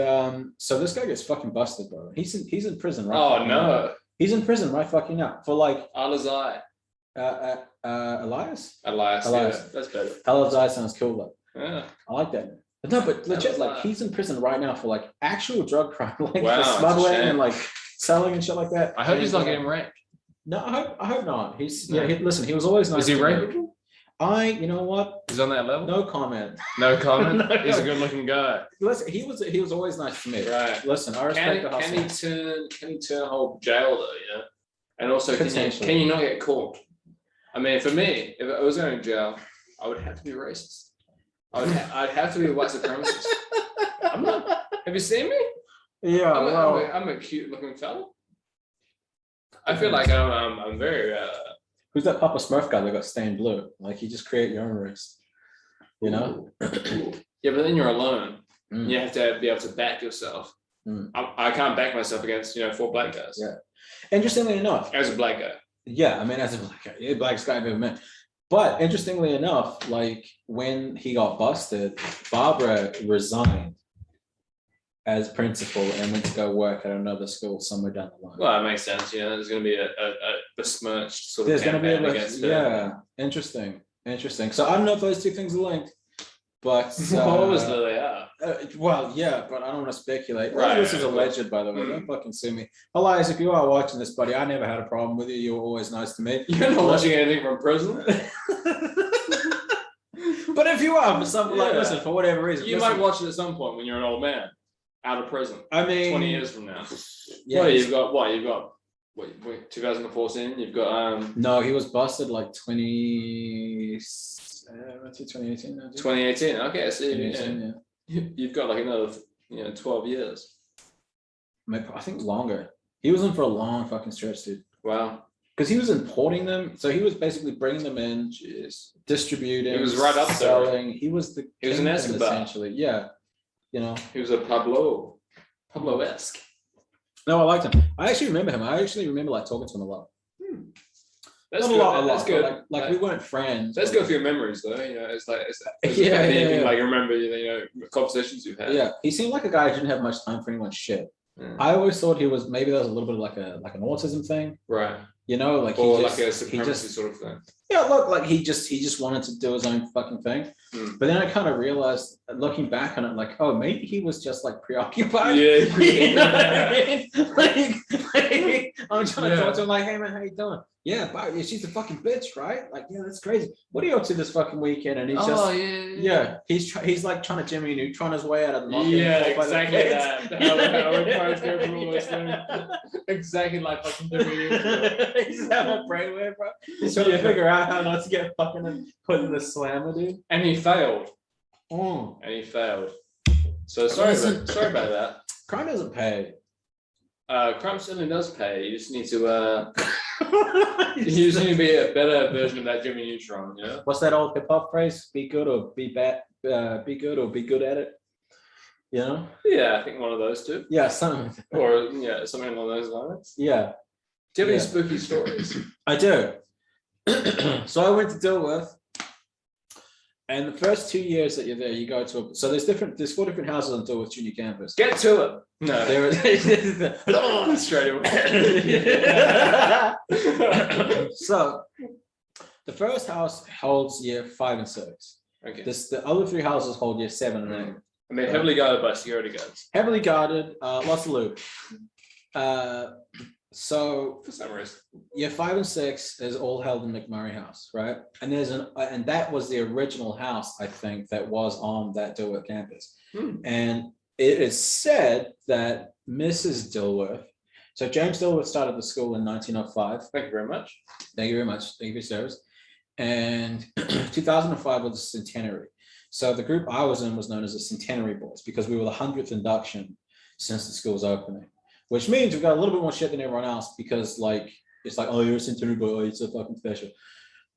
so this guy gets fucking busted, bro. He's in prison right Oh fucking now. no. He's in prison right fucking now for like Alazai. Elias. Elias. Elias. Yeah, that's better. Elias sounds cool though. Yeah. I like that. But no, but legit, like Elias. he's in prison right now for like actual drug crime, like Wow, for it's a smuggling shame. and like selling and shit like that. I hope he's not And, getting raped. No, I hope not. He's No. listen, he was always nice. Is he to me. rapable? You know what? He's on that level. No comment. No comment. No. He's a good-looking guy. Listen, he was always nice to me. Right. Listen, I respect the hustle. Can he turn a whole jail though? Yeah. And also, Potentially. can you not get caught? I mean, for me, if I was going to jail, I would have to be racist. I'd have to be a white supremacist. I'm not. Have you seen me? Yeah, I'm a cute looking fella. I feel like I'm very. Who's that Papa Smurf guy that got stained blue? Like you just create your own race. You know? Ooh. Yeah, but then you're alone. Mm. You have to be able to back yourself. Mm. I can't back myself against 4 black guys. Yeah. Interestingly enough, As a black guy. yeah, I mean, as a black guy, yeah, blackest guy I've ever met. But interestingly enough, like when he got busted, Barbara resigned as principal and went to go work at another school somewhere down the line. Well, it makes sense. There's going to be a besmirched sort of There's going to be campaign against her. yeah, interesting. So I don't know if those two things are linked, but Obviously they are. well, yeah, but I don't want to speculate. Right, This is of course. alleged, by the way. Don't fucking sue me. Elias, if you are watching this, buddy, I never had a problem with you. You were always nice to me. You're not watching anything from prison. But if you are, for something like, Yeah. listen, for whatever reason, You listen, might watch it at some point when you're an old man out of prison. I mean, 20 years from now. yeah, What you've got 2014. You've got no, he was busted like 2018. No, 2018. Okay, so 2018, yeah. you've got like another 12 years. Maybe, I think longer. He was in for a long fucking stretch, dude. Wow. Because he was importing them, so he was basically bringing them in, Jeez. distributing. He was right up there. selling. He was the. He was an kingpin, Escobar. essentially. Yeah, He was a Pablo-esque. No, I liked him. I actually remember him. I actually remember like talking to him a lot. That's Not good. a lot. That's But, good. like we weren't friends. That's but- good for your memories, though. It's Yeah, you yeah. can like remember conversations you've had. Yeah, he seemed like a guy who didn't have much time for anyone's shit. Yeah. I always thought he was maybe there was a little bit of like an autism thing, Right. like Or he like a just, supremacy sort of thing. yeah, look, like he just wanted to do his own fucking thing. Hmm. But then I kind of realized, looking back on it, like, oh, maybe he was just like preoccupied. Yeah. You know what I mean? Like, I'm trying to Yeah. talk to him, like, hey man, how you doing? Yeah, but she's a fucking bitch, right? Like, yeah, that's crazy. What are you up to this fucking weekend? And he's just, yeah. he's like trying to Jimmy Neutron his way out of the market. Yeah, caught by the exactly kids. that. How we both go through all those things. Exactly like fucking WWE. He's having a brainwave, bro. He's trying to figure out how not to get fucking put in the slammer, dude. And he failed. Oh, So sorry about that. crime doesn't pay. Crime certainly does pay. You just need to be a better version of that Jimmy Neutron, What's that old hip hop phrase? Be good or be bad. Be good or be good at it. Yeah, I think one of those two. Yeah, something. Or something along those lines. Yeah, Do you have any Yeah. spooky stories? I do. So I went to Dilworth, and the first 2 years that you're there, you go to. So there's 4 different houses on Dilworth Junior Campus. Get to it. No. There is Straight away. So the first house holds year 5 and 6. Okay. The other 3 houses hold year 7 and 8. And they're heavily guarded by security guards Heavily guarded, lots of loot. So for some reason. year 5 and 6 is all held in McMurray House, right? And and that was the original house, I think, that was on that Dilworth campus. And it is said that Mrs. Dilworth, so James Dilworth started the school in 1905. Thank you very much. Thank you very much. Thank you for your service. And 2005 was the centenary. So the group I was in was known as the Centenary Boys because we were the 100th induction since the school's opening, which means we've got a little bit more shit than everyone else because it's like, oh, you're a centenary boy, oh, you're so fucking special.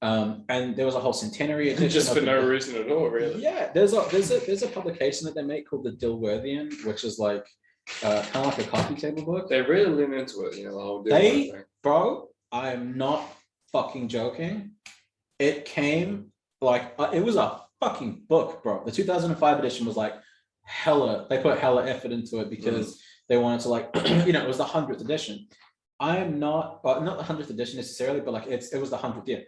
And there was a whole centenary edition. Just for of no the- reason at all, really. Yeah, there's a publication that they make called the Dilworthian, which is like kind of like a coffee table book. They really lean into it, the whole deal. They- thing. Bro, I am not fucking joking. It came like it was a fucking book, bro. The 2005 edition was like they put hella effort into it because they wanted to it was the 100th edition. I am not the 100th edition necessarily, but like it was the 100th year.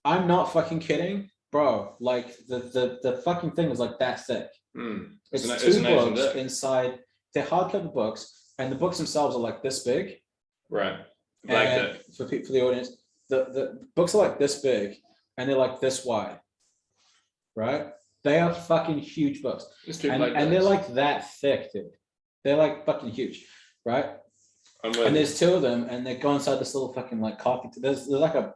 I'm not fucking kidding, bro. Like the fucking thing is like that thick. It's an- two it's an Asian books book. inside. They're hardcover books, and the books themselves are like this big. Right. Like And that. for the audience, the books are like this big and they're like this wide, right? They are fucking huge books, It's too and like they're this. like that thick, dude. They're like fucking huge, right? I'm with And you. there's 2 of them, and they go inside this little fucking like coffee. There's like a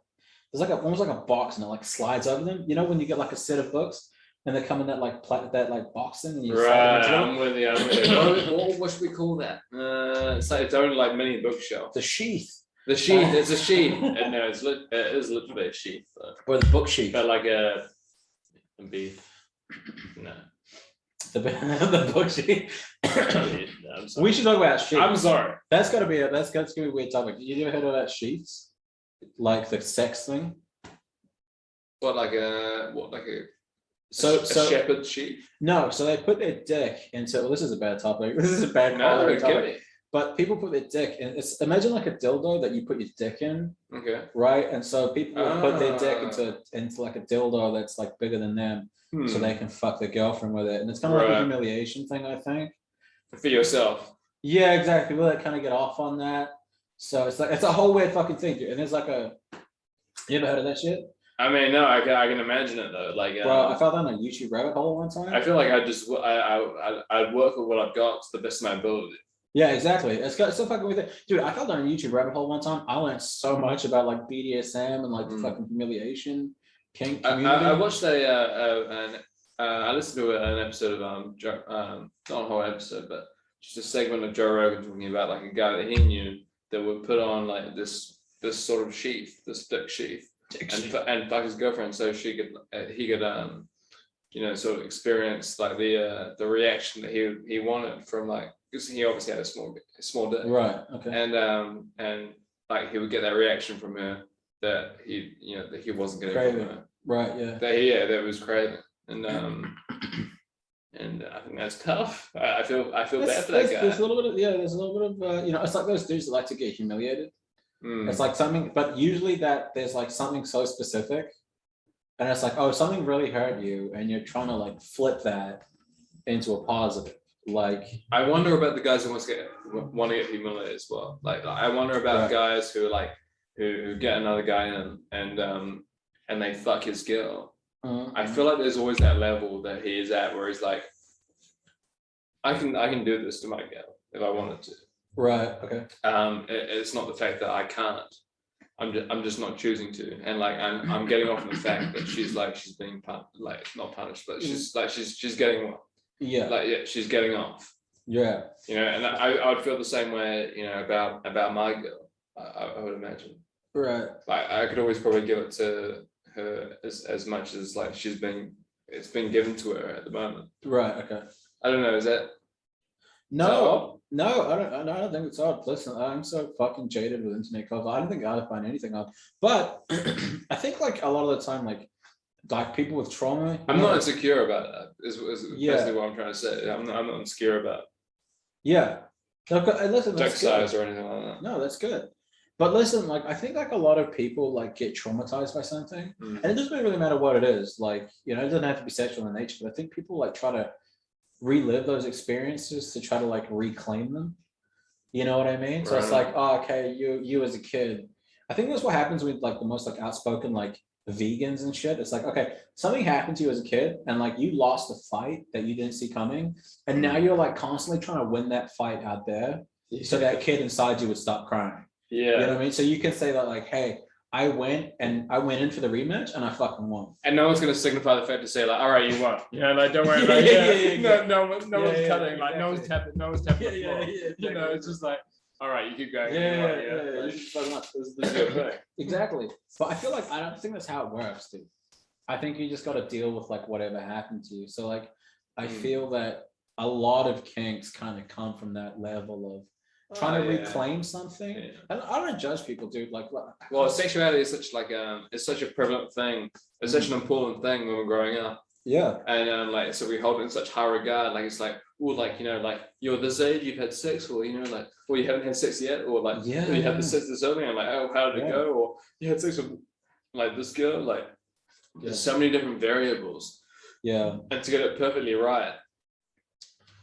almost like a box, and it like slides over them. You know when you get like a set of books and they come in that like that like box thing, and you Right, slide them I'm into with you. I'm with you. What should we call that? It's like its own like mini bookshelf. the sheath The sheath. It's a sheath. And no, it is literally a sheath. or the book sheath. But like a beef. No. The book sheath. No, I'm sorry. We should talk about sheath. I'm sorry. That's gotta be a weird topic. You ever heard about sheaths? Like the sex thing? What like a So shepherd sheep? no, so they put their dick into. Well, this is a bad topic. This is a bad No, topic. okay. But people put their dick in. It's imagine like a dildo that you put your dick in, Okay. right? And so people will put their dick Ah. into like a dildo that's like bigger than them, so Hmm. they can fuck their girlfriend with it. And it's kind of like a Right. humiliation thing, I think. For yourself. Yeah, exactly. People that kind of get off on that. So it's like it's a whole weird fucking thing, dude. And there's like a. You ever heard of that shit? I mean, no, I can imagine it though. Like, Bro, I fell down a YouTube rabbit hole one time. I feel like I'd work with what I've got to the best of my ability. Yeah, exactly. It's so fucking with it. Dude, I fell down a YouTube rabbit hole one time. I learned so much about like BDSM and like the fucking humiliation kink community. I watched I listened to an episode of not a whole episode, but just a segment of Joe Rogan talking about like a guy that he knew that would put on like this sort of sheath, this dick sheath, and fuck his girlfriend so he could sort of experience like the reaction that he wanted from like, because he obviously had a small dick, Right. Okay. and like he would get that reaction from her that he wasn't getting Craving. from her, Right. Yeah. that was craving, and I think that's tough. I feel bad for that guy. There's a little bit of there's a little bit of it's like those dudes that like to get humiliated. It's like something, but usually that there's like something so specific, and it's like, oh, something really hurt you, and you're trying to like flip that into a positive. Like, I wonder about the guys who want to get humiliated as well. Like I wonder about guys who who get another guy in and they fuck his girl. I feel like there's always that level that he is at where he's like, I can do this to my girl if I wanted to. Right. Okay. It's not the fact that I can't. I'm just not choosing to, and like I'm getting off on the fact that she's being not punished, but she's getting she's getting off. Yeah. And I would feel the same way, about my girl. I would imagine. Right. Like I could always probably give it to her as much as like it's been given to her at the moment. Right. Okay. I don't know. Is that no? No, I don't think it's odd. Listen, I'm so fucking jaded with internet culture. I don't think I'd find anything odd. But I think like a lot of the time, like people with trauma. I'm not insecure about that. Is basically what I'm trying to say. I'm not insecure about. Yeah. No, listen, dick size or anything like that. No, that's good. But listen, like I think like a lot of people like get traumatized by something, and it doesn't really matter what it is. Like it doesn't have to be sexual in nature. But I think people like try to relive those experiences to try to like reclaim them. You know what I mean? So it's like, oh, okay, you as a kid. I think that's what happens with like the most like outspoken like vegans and shit. It's like, okay, something happened to you as a kid, and like you lost a fight that you didn't see coming, and now you're like constantly trying to win that fight out there, so that kid inside you would stop crying. Yeah. You know what I mean? So you can say that like, hey, I went in for the rematch and I fucking won. And no one's gonna signify the fact to say like, all right, you won. Yeah, like don't worry about it. No one's cutting. Like no one's tapping. No one's tapping. It's just like, all right, you keep going. Yeah. This is your thing. Exactly. But I feel like I don't think that's how it works, dude. I think you just got to deal with like whatever happened to you. So like, I feel that a lot of kinks kind of come from that level of trying to reclaim something. Yeah. And I don't judge people, dude. Like, well, sexuality is it's such a prevalent thing. It's such an important thing when we're growing up. Yeah. And like, so we hold it in such high regard. Like, it's like, oh, like, like you're this age, you've had sex, or like, or you haven't had sex yet, or like, you had the sex this early, and like, oh, how did it go? Or you had sex with like this girl. Like, there's so many different variables. Yeah. And to get it perfectly right,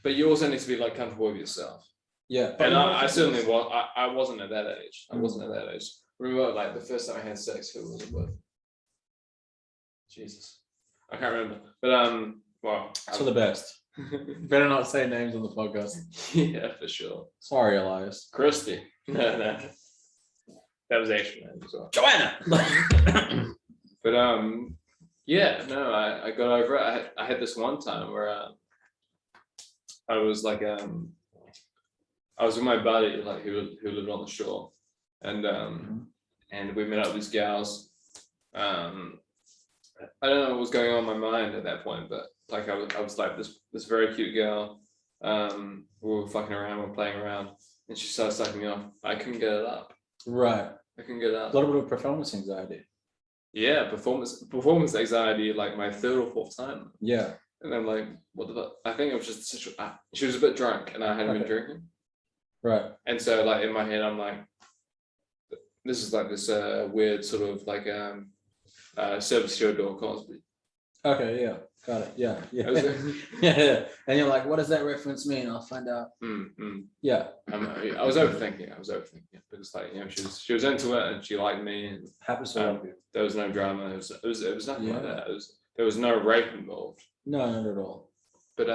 but you also need to be like comfortable with yourself. Yeah. And I certainly was. I wasn't at that age. I wasn't at that age. Remember, like the first time I had sex, who was it with? Jesus, I can't remember. But well, for the best. Better not say names on the podcast. Yeah, for sure. Sorry, Elias. Christy. No. That was actually name as well. Joanna. But Yeah, no, I got over it. I had this one time where I was like I was with my buddy like who lived on the shore, and and we met up with these gals. I don't know what was going on in my mind at that point, but like I was like this very cute girl. We were fucking around, we were playing around, and she started sucking me off. I couldn't get it up. Right. I couldn't get it A up. little bit of performance anxiety. Yeah, performance anxiety, like my third or fourth time. Yeah. And I'm like, what the fuck? I think it was just she was a bit drunk, and I hadn't been Okay. drinking. Right. And so like in my head, I'm like, this is like this weird sort of like service to Bill Cosby. Okay. Yeah. Got it. Yeah. I Yeah. was Yeah. And you're like, what does that reference mean? I'll find out. Yeah. I was overthinking. I was overthinking it because like she was into it and she liked me, and Happens to a lot of people. there was no drama. It was nothing like Yeah. that. There was no rape involved. No, not at all. But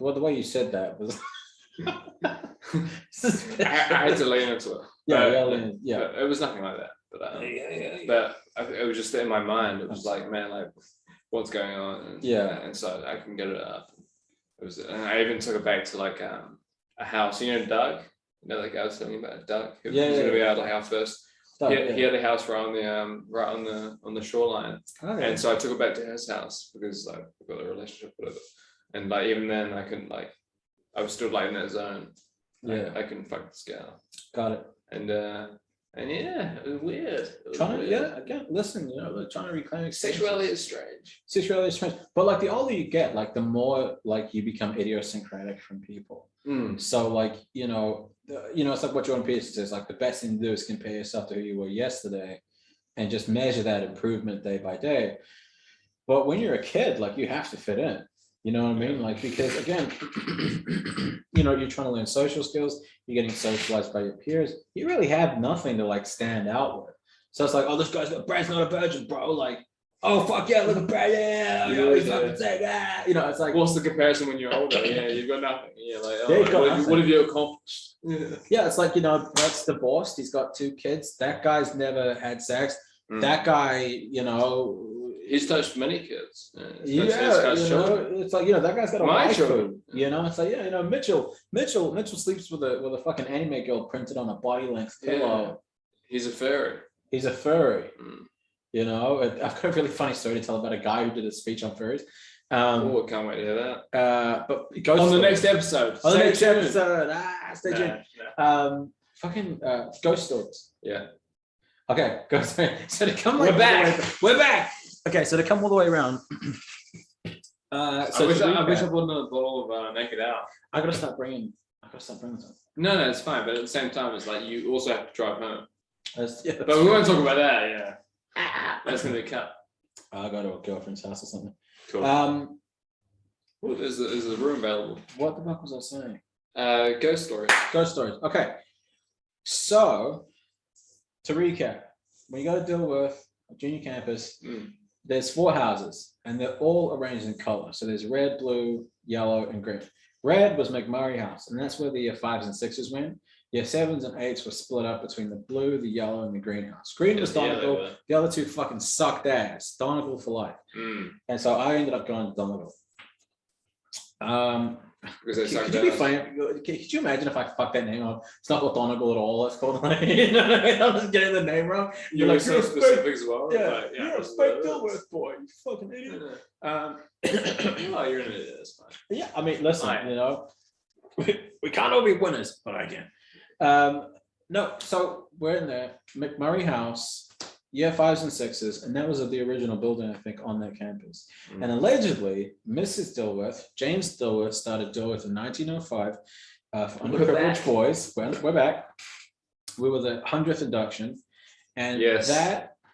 Well, the way you said that was. I had to lean into it. Yeah. But it was nothing like that. But Yeah. but it was just in my mind. It was like, man, like what's going on? And, Yeah. and so I can get it up. It was, and I even took it back to like a house. You know, Doug. You know, like I was telling you about Doug. Who was going to be our house first. He had a house right on the shoreline, Okay. and so I took it back to his house because like we've got a relationship with it. And like even then, I couldn't like. I was still like in that zone. Yeah. I couldn't fuck this girl. Got it. And yeah, it was weird. It was Trying to, weird. yeah, again, listen, we're trying to reclaim Sexuality is strange. Sexuality is strange. But like the older you get, like the more like you become idiosyncratic from people. So like, it's like what Jordan Peterson says, like the best thing to do is compare yourself to who you were yesterday and just measure that improvement day by day. But when you're a kid, like you have to fit in. You know what I mean? Like, because again, you're trying to learn social skills, you're getting socialized by your peers. You really have nothing to like stand out with. So it's like, oh, Brad's not a virgin, bro. Like, oh, fuck yeah, look at Brad. Yeah, he's fucking sick. It's like, What's the comparison when you're older? Yeah, you've got nothing. Yeah, like, Yeah, you've got nothing. what have you accomplished? yeah, it's like, Brad's divorced. He's got 2 kids. That guy's never had sex. That guy, He's touched many kids. It's like, that guy's got a My wife. children. It's like, Mitchell sleeps with a fucking anime girl printed on a body length pillow. He's a fairy. He's a furry. I've got a really funny story to tell about a guy who did a speech on furries. Oh, can't wait to hear that. But it goes On the for- next episode. on the Stay next tuned. episode, stay tuned. Fucking ghost stories. Yeah. Okay, ghost stories. So to come We're all the back. way- We're back. Okay, so to come all the way around. I So wish to I recap, bought another bottle of Naked Out. I gotta start bringing some. No, it's fine. But at the same time, it's like you also have to drive home. But But we won't talk about that. Yeah, that's gonna be cut. I'll go to a girlfriend's house or something. Cool. Well, is the room available? What the fuck was I saying? Ghost stories. Ghost stories. Okay. So to recap, when you go to Dilworth Junior Campus, there's 4 houses and they're all arranged in color. So there's red, blue, yellow, and green. Red was McMurray House, and that's where the 5s and 6s went. Your 7s and 8s were split up between the blue, the yellow, and the green house. Green was Donegal. The other 2 fucking sucked ass. Donegal for life. And so I ended up going to Donegal. Because they suck Could you be ass. funny? Could you imagine if I fucked that name up? It's not Donegal at all. It's called like, you know what I mean? I'm just getting the name wrong. You're like, like so you're specific as well. Yeah, Like, you're a fake Dilworth boy, you fucking idiot. Oh, you're an idiot. That's fine. Yeah, I mean, listen, Fine. we can't all be winners, but I can. No, so we're in there, McMurray House, year 5s and 6s, and that was the original building, I think, on that campus. And allegedly, Mrs. Dilworth, James Dilworth, started Dilworth in 1905 for underprivileged boys. We're back. We were the 100th induction, and Yes.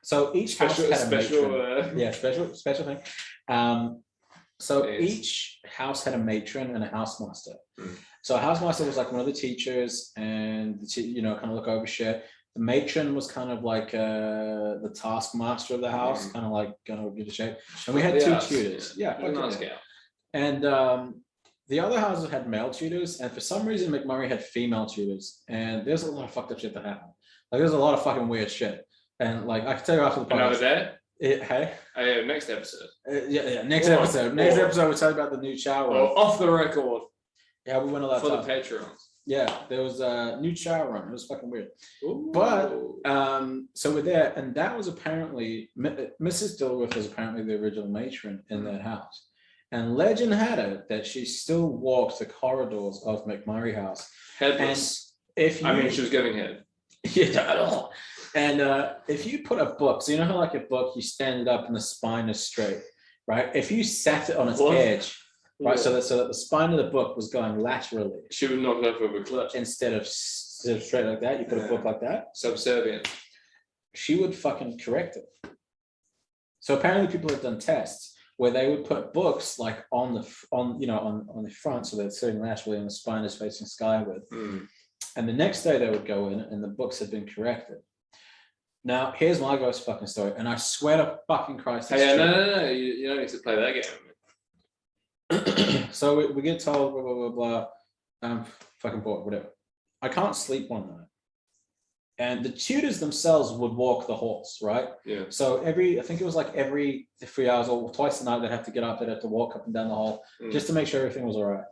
so each house had a matron. Yeah. Special thing. So Yes. each house had a matron and a housemaster. So a housemaster was like one of the teachers, and kind of look over shit. The matron was kind of like the taskmaster of the house, kind of like gonna give a shit. And we had 2 tutors. Yeah, What a nice gal. and the other houses had male tutors, and for some reason McMurray had female tutors. And there's a lot of fucked up shit that happened. Like there's a lot of fucking weird shit. And like I can tell you after the Another podcast. day? Hey, Yeah, next episode. yeah. Next Or- episode. Next or- episode, we'll talk about the new chow run. Or off the record Yeah, we went a lot for the of Patreons. Yeah, there was a new chow run. It was fucking weird. Ooh. But so we're there, and that was apparently Mrs. Dilworth was apparently the original matron in that house. And legend had it that she still walked the corridors of McMurray House. Headless. If you, I mean, she was giving head. yeah, and if you put a book, so you know how like a book, you stand it up and the spine is straight, right? If you sat it on its What? edge, right, Yeah. so that the spine of the book was going laterally She would not go for a clip. instead of straight like that, you put a book like that, Subservient. she would fucking correct it. So apparently people have done tests where they would put books like on the the front, so they're sitting laterally and the spine is facing skyward. Mm. And the next day they would go in and the books had been corrected. Now here's my ghost fucking story, and I swear to fucking Christ, it's Hey, true. no. You don't need to play that game. So we get told blah blah blah blah. I'm fucking bored, whatever. I can't sleep one night. And the tutors themselves would walk the halls, right? Yeah. So I think it was like every 3 hours or twice a night, they'd have to get up, they'd have to walk up and down the hall Mm. just to make sure everything was all right.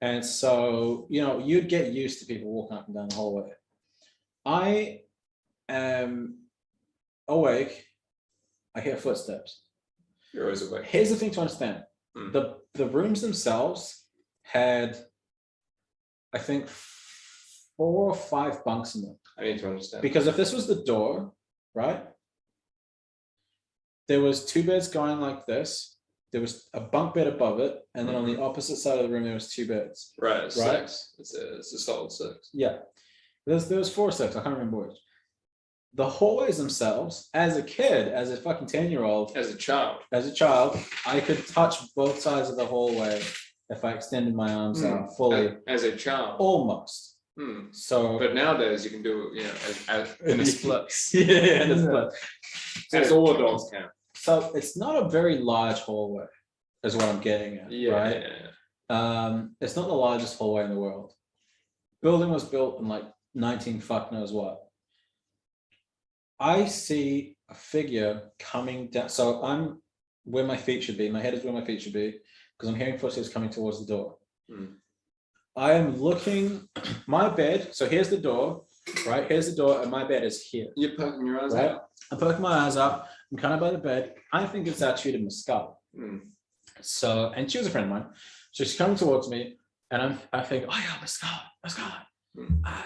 And so, you'd get used to people walking up and down the hallway. I am awake. I hear footsteps. You're always awake. Here's the thing to understand. Mm. The rooms themselves had, I think, 4 or 5 bunks in them. I need to understand. Because if this was the door, right? There was 2 beds going like this. There was a bunk bed above it, and then on the opposite side of the room there was 2 beds. Right, it's Right? 6. It's a solid 6. Yeah, there was 4 sets. I can't remember which. The hallways themselves, as a kid, as a fucking 10-year-old, As a child. as a child, I could touch both sides of the hallway if I extended my arms out fully, As a child. almost. Hmm. So But nowadays you can do it, as in a split. yeah, and it's split. As all adults can. So it's not a very large hallway, is what I'm getting at, Yeah. right? Yeah. It's not the largest hallway in the world. Building was built in like 19 fuck knows what. I see a figure coming down. So I'm where my feet should be. My head is where my feet should be because I'm hearing footsteps coming towards the door. Hmm. I am looking, my bed. So here's the door, right? Here's the door, and my bed is here. You're poking your eyes Right? out. I'm poking my eyes up. I'm kind of by the bed. I think it's our tutor, Miss Scott. Hmm. So, and she was a friend of mine. So she's coming towards me, and I think, oh yeah, Miss Scott, Miss Scott.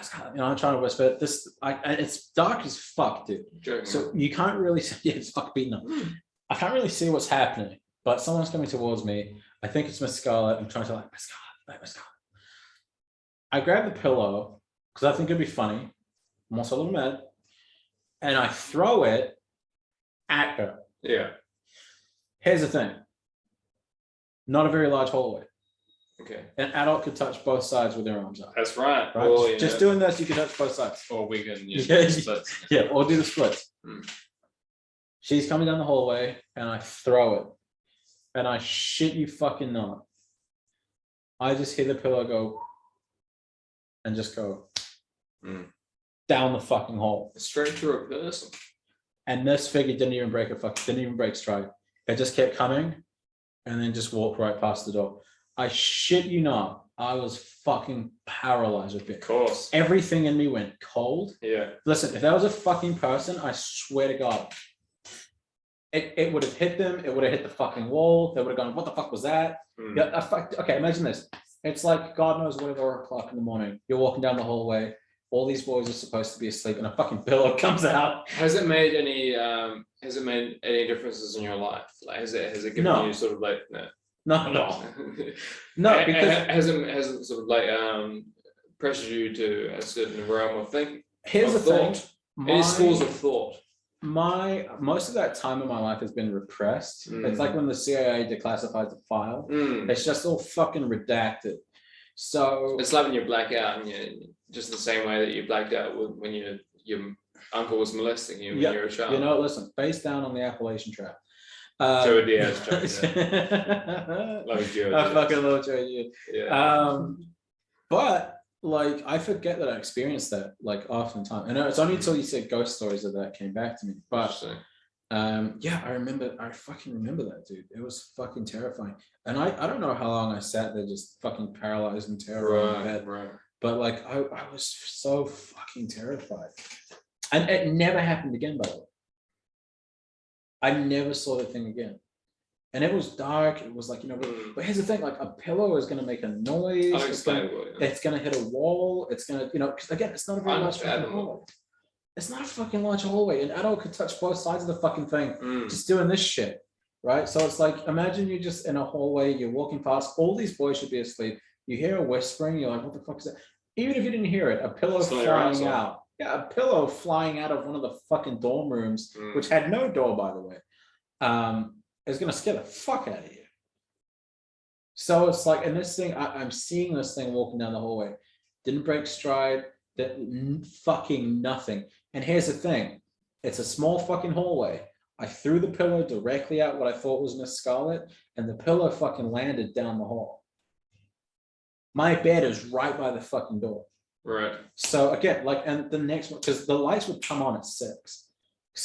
Scott. I'm trying to whisper this. It's dark as fuck, dude. Joking. So you can't really see. Yeah, it's fuck beating up. I can't really see what's happening, but someone's coming towards me. I think it's Miss Scarlet. I'm trying to like Miss Scarlet, Miss Scarlet. I grab the pillow because I think it'd be funny. I'm also a little mad, and I throw it at her. Yeah. Here's the thing. Not a very large hallway. Okay. An adult could touch both sides with their arms up. That's right. Right? Or, Just doing this, you can touch both sides. Or we can Yeah. splits. Yeah, or do the splits. Hmm. She's coming down the hallway, and I throw it, and I shit you fucking not. I just hear the pillow go, and just go Hmm. down the fucking hall. Straight through a person. And this figure didn't even break stride. It just kept coming, and then just walked right past the door. I shit you not. I was fucking paralyzed with Of it. course. Everything in me went cold. Yeah. Listen, if that was a fucking person, I swear to God, it would have hit them. It would have hit the fucking wall. They would have gone, what the fuck was that? Hmm. Yeah, okay, imagine this. It's like, God knows what, 4:00 in the morning. You're walking down the hallway. All these boys are supposed to be asleep, and a fucking pillow comes out. Has it made any differences in your life? Like has it given No. you sort of like no. No, because hasn't sort of like pressured you to a certain realm of thinking? here's the of thing. thought? Any schools of thought? Most of that time in my life has been repressed. Mm. It's like when the CIA declassifies the file. Mm. It's just all fucking redacted. So It's like when you black out, and you just the same way that you blacked out when your uncle was molesting you when Yeah, you were a child. you know, listen, face down on the Appalachian Trail. Joe Diaz, Love Joe I Diaz. fucking love Joe Diaz. Yeah. But like I forget that I experienced that like oftentimes. And it's only until you said ghost stories that came back to me. But Interesting. Yeah, I fucking remember that, dude. It was fucking terrifying. And I don't know how long I sat there just fucking paralyzed and terrified in bed. Right. But like I was so fucking terrified. And it never happened again, by the way. I never saw the thing again. And it was dark. It was like, but here's the thing, like a pillow is gonna make a noise. Unexplainable. Yeah. It's gonna hit a wall. It's gonna, because again, it's not a very large fucking Unfathomable. hallway. It's not a fucking large hallway. An adult could touch both sides of the fucking thing Mm. just doing this shit. Right. So it's like, imagine you're just in a hallway, you're walking past, all these boys should be asleep. You hear a whispering, you're like, what the fuck is that? Even if you didn't hear it, a pillow It's not your flying asshole. out. Yeah, a pillow flying out of one of the fucking dorm rooms, Mm. which had no door, by the way, is gonna scare the fuck out of you. So it's like, and this thing, I'm seeing this thing walking down the hallway, didn't break stride, that fucking nothing. And here's the thing, it's a small fucking hallway. I threw the pillow directly at what I thought was Miss Scarlet, and the pillow fucking landed down the hall. My bed is right by the fucking door. Right. So again, like, and the next one, because the lights would come on at 6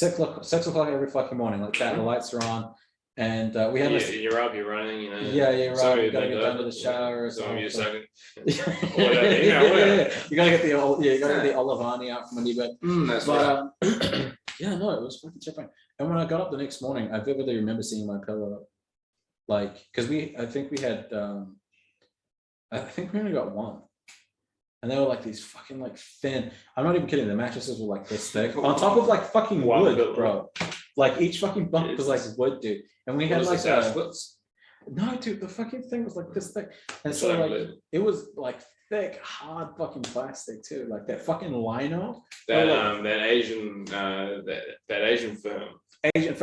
o'clock every fucking morning, like that. The lights are on, and we had this. You're up, you're running, Yeah, right. Sorry, You gotta get down to the yeah. shower. Some of you something. second. Yeah. You gotta get the Olivani out from under your bed. That's But right. yeah, no, it was fucking terrifying. And when I got up the next morning, I vividly remember seeing my pillow, like, because I think we had, I think we only got one. And they were like these fucking like thin. I'm not even kidding. The mattresses were like this thick on top of like fucking One wood, pillow. bro. Like each fucking bunk was like wood, dude. And we had Was like this a, Auschwitz? no, dude. The fucking thing was like this thick, and That's so what I like believe. it was like thick, hard fucking plastic too, like that fucking lino. That Oh, that Asian that Asian firm. Asian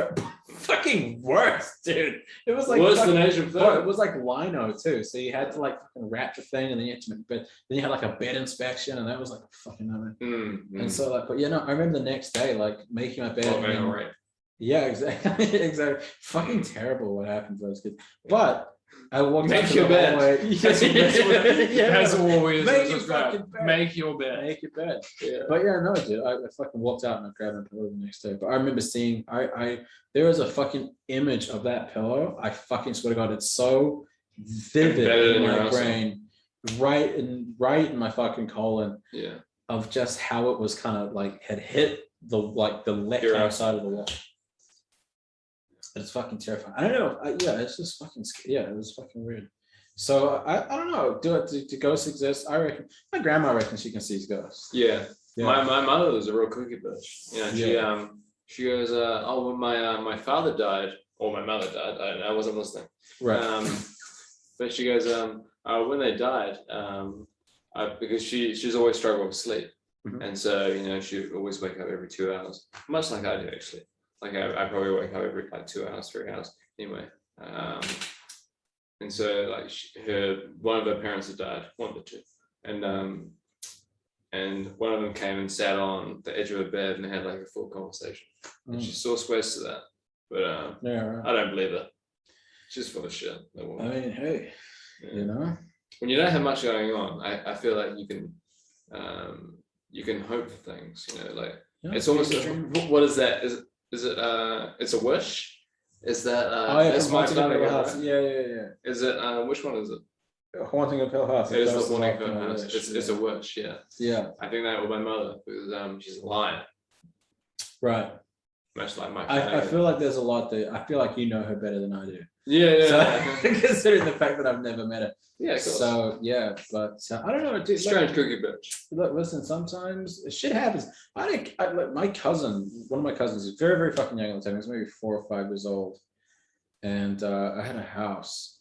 fucking worse, dude. It was like Worse than fucking- Asian Bro, it firm. was like lino too. So you had to like fucking wrap the thing, and then you had to make bed. Then you had like a bed inspection, and that was like a fucking nightmare. And so like, but yeah, no, I remember the next day like making my bed. Oh, and man, then- all right. Yeah, exactly, exactly. Fucking terrible what happened to those kids. But I walked Make up to your the bed. hallway. That's all we Make your fucking bed. Make your bed. Make your bed. Yeah. But yeah, no, dude, I fucking walked out and I grabbed my pillow the next day. But I remember seeing, there was a fucking image of that pillow. I fucking swear to God, it's so vivid Embedded in in your my muscle. brain, right in my fucking colon, Yeah. of just how it was kind of like had hit the left Your hand ass. side of the wall. It's fucking terrifying. I don't know. Yeah, it's just fucking. Yeah, it was fucking weird. So I don't know. Do ghosts exist? I reckon my grandma reckons she can see ghosts. Yeah. Yeah. My mother was a real cookie bitch. You know, she goes, oh, when my father died, or my mother died, I wasn't listening. Right. But she goes, when they died, because she's always struggled with sleep. Mhm. And so, you know, she always wake up every 2 hours, much like I do actually. Like I probably wake up every like 2 hours, 3 hours anyway. And so like one of her parents had died, one of the two. And one of them came and sat on the edge of her bed and had like a full conversation. And she still swears to that. But Yeah. Right. I don't believe her. She's full of shit. That I woman. mean, hey, Yeah. you know. When you don't have much going on, I feel like you can hope for things, you know, like Yeah, it's almost dream. what is that? Is it it's a wish? Is that Oh yeah, that's from my Haunting of family, Hill right? House. Yeah. Is it which one is it? Haunting of Hill House. It is the Ghost of Haunting of Hill Hill House. Village, It's a wish, yeah. yeah. I think that with my mother because she's a liar, Right. much like my I family. feel like there's a lot there. I feel like you know her better than I do. Yeah. So, considering the fact that I've never met her. Yeah, of course. So yeah, but I don't know. Dude, Strange cookie bitch. Look, listen, sometimes shit happens. Like my cousin, one of my cousins is very, very fucking young at the time. He was maybe 4 or 5 years old. And I had a house.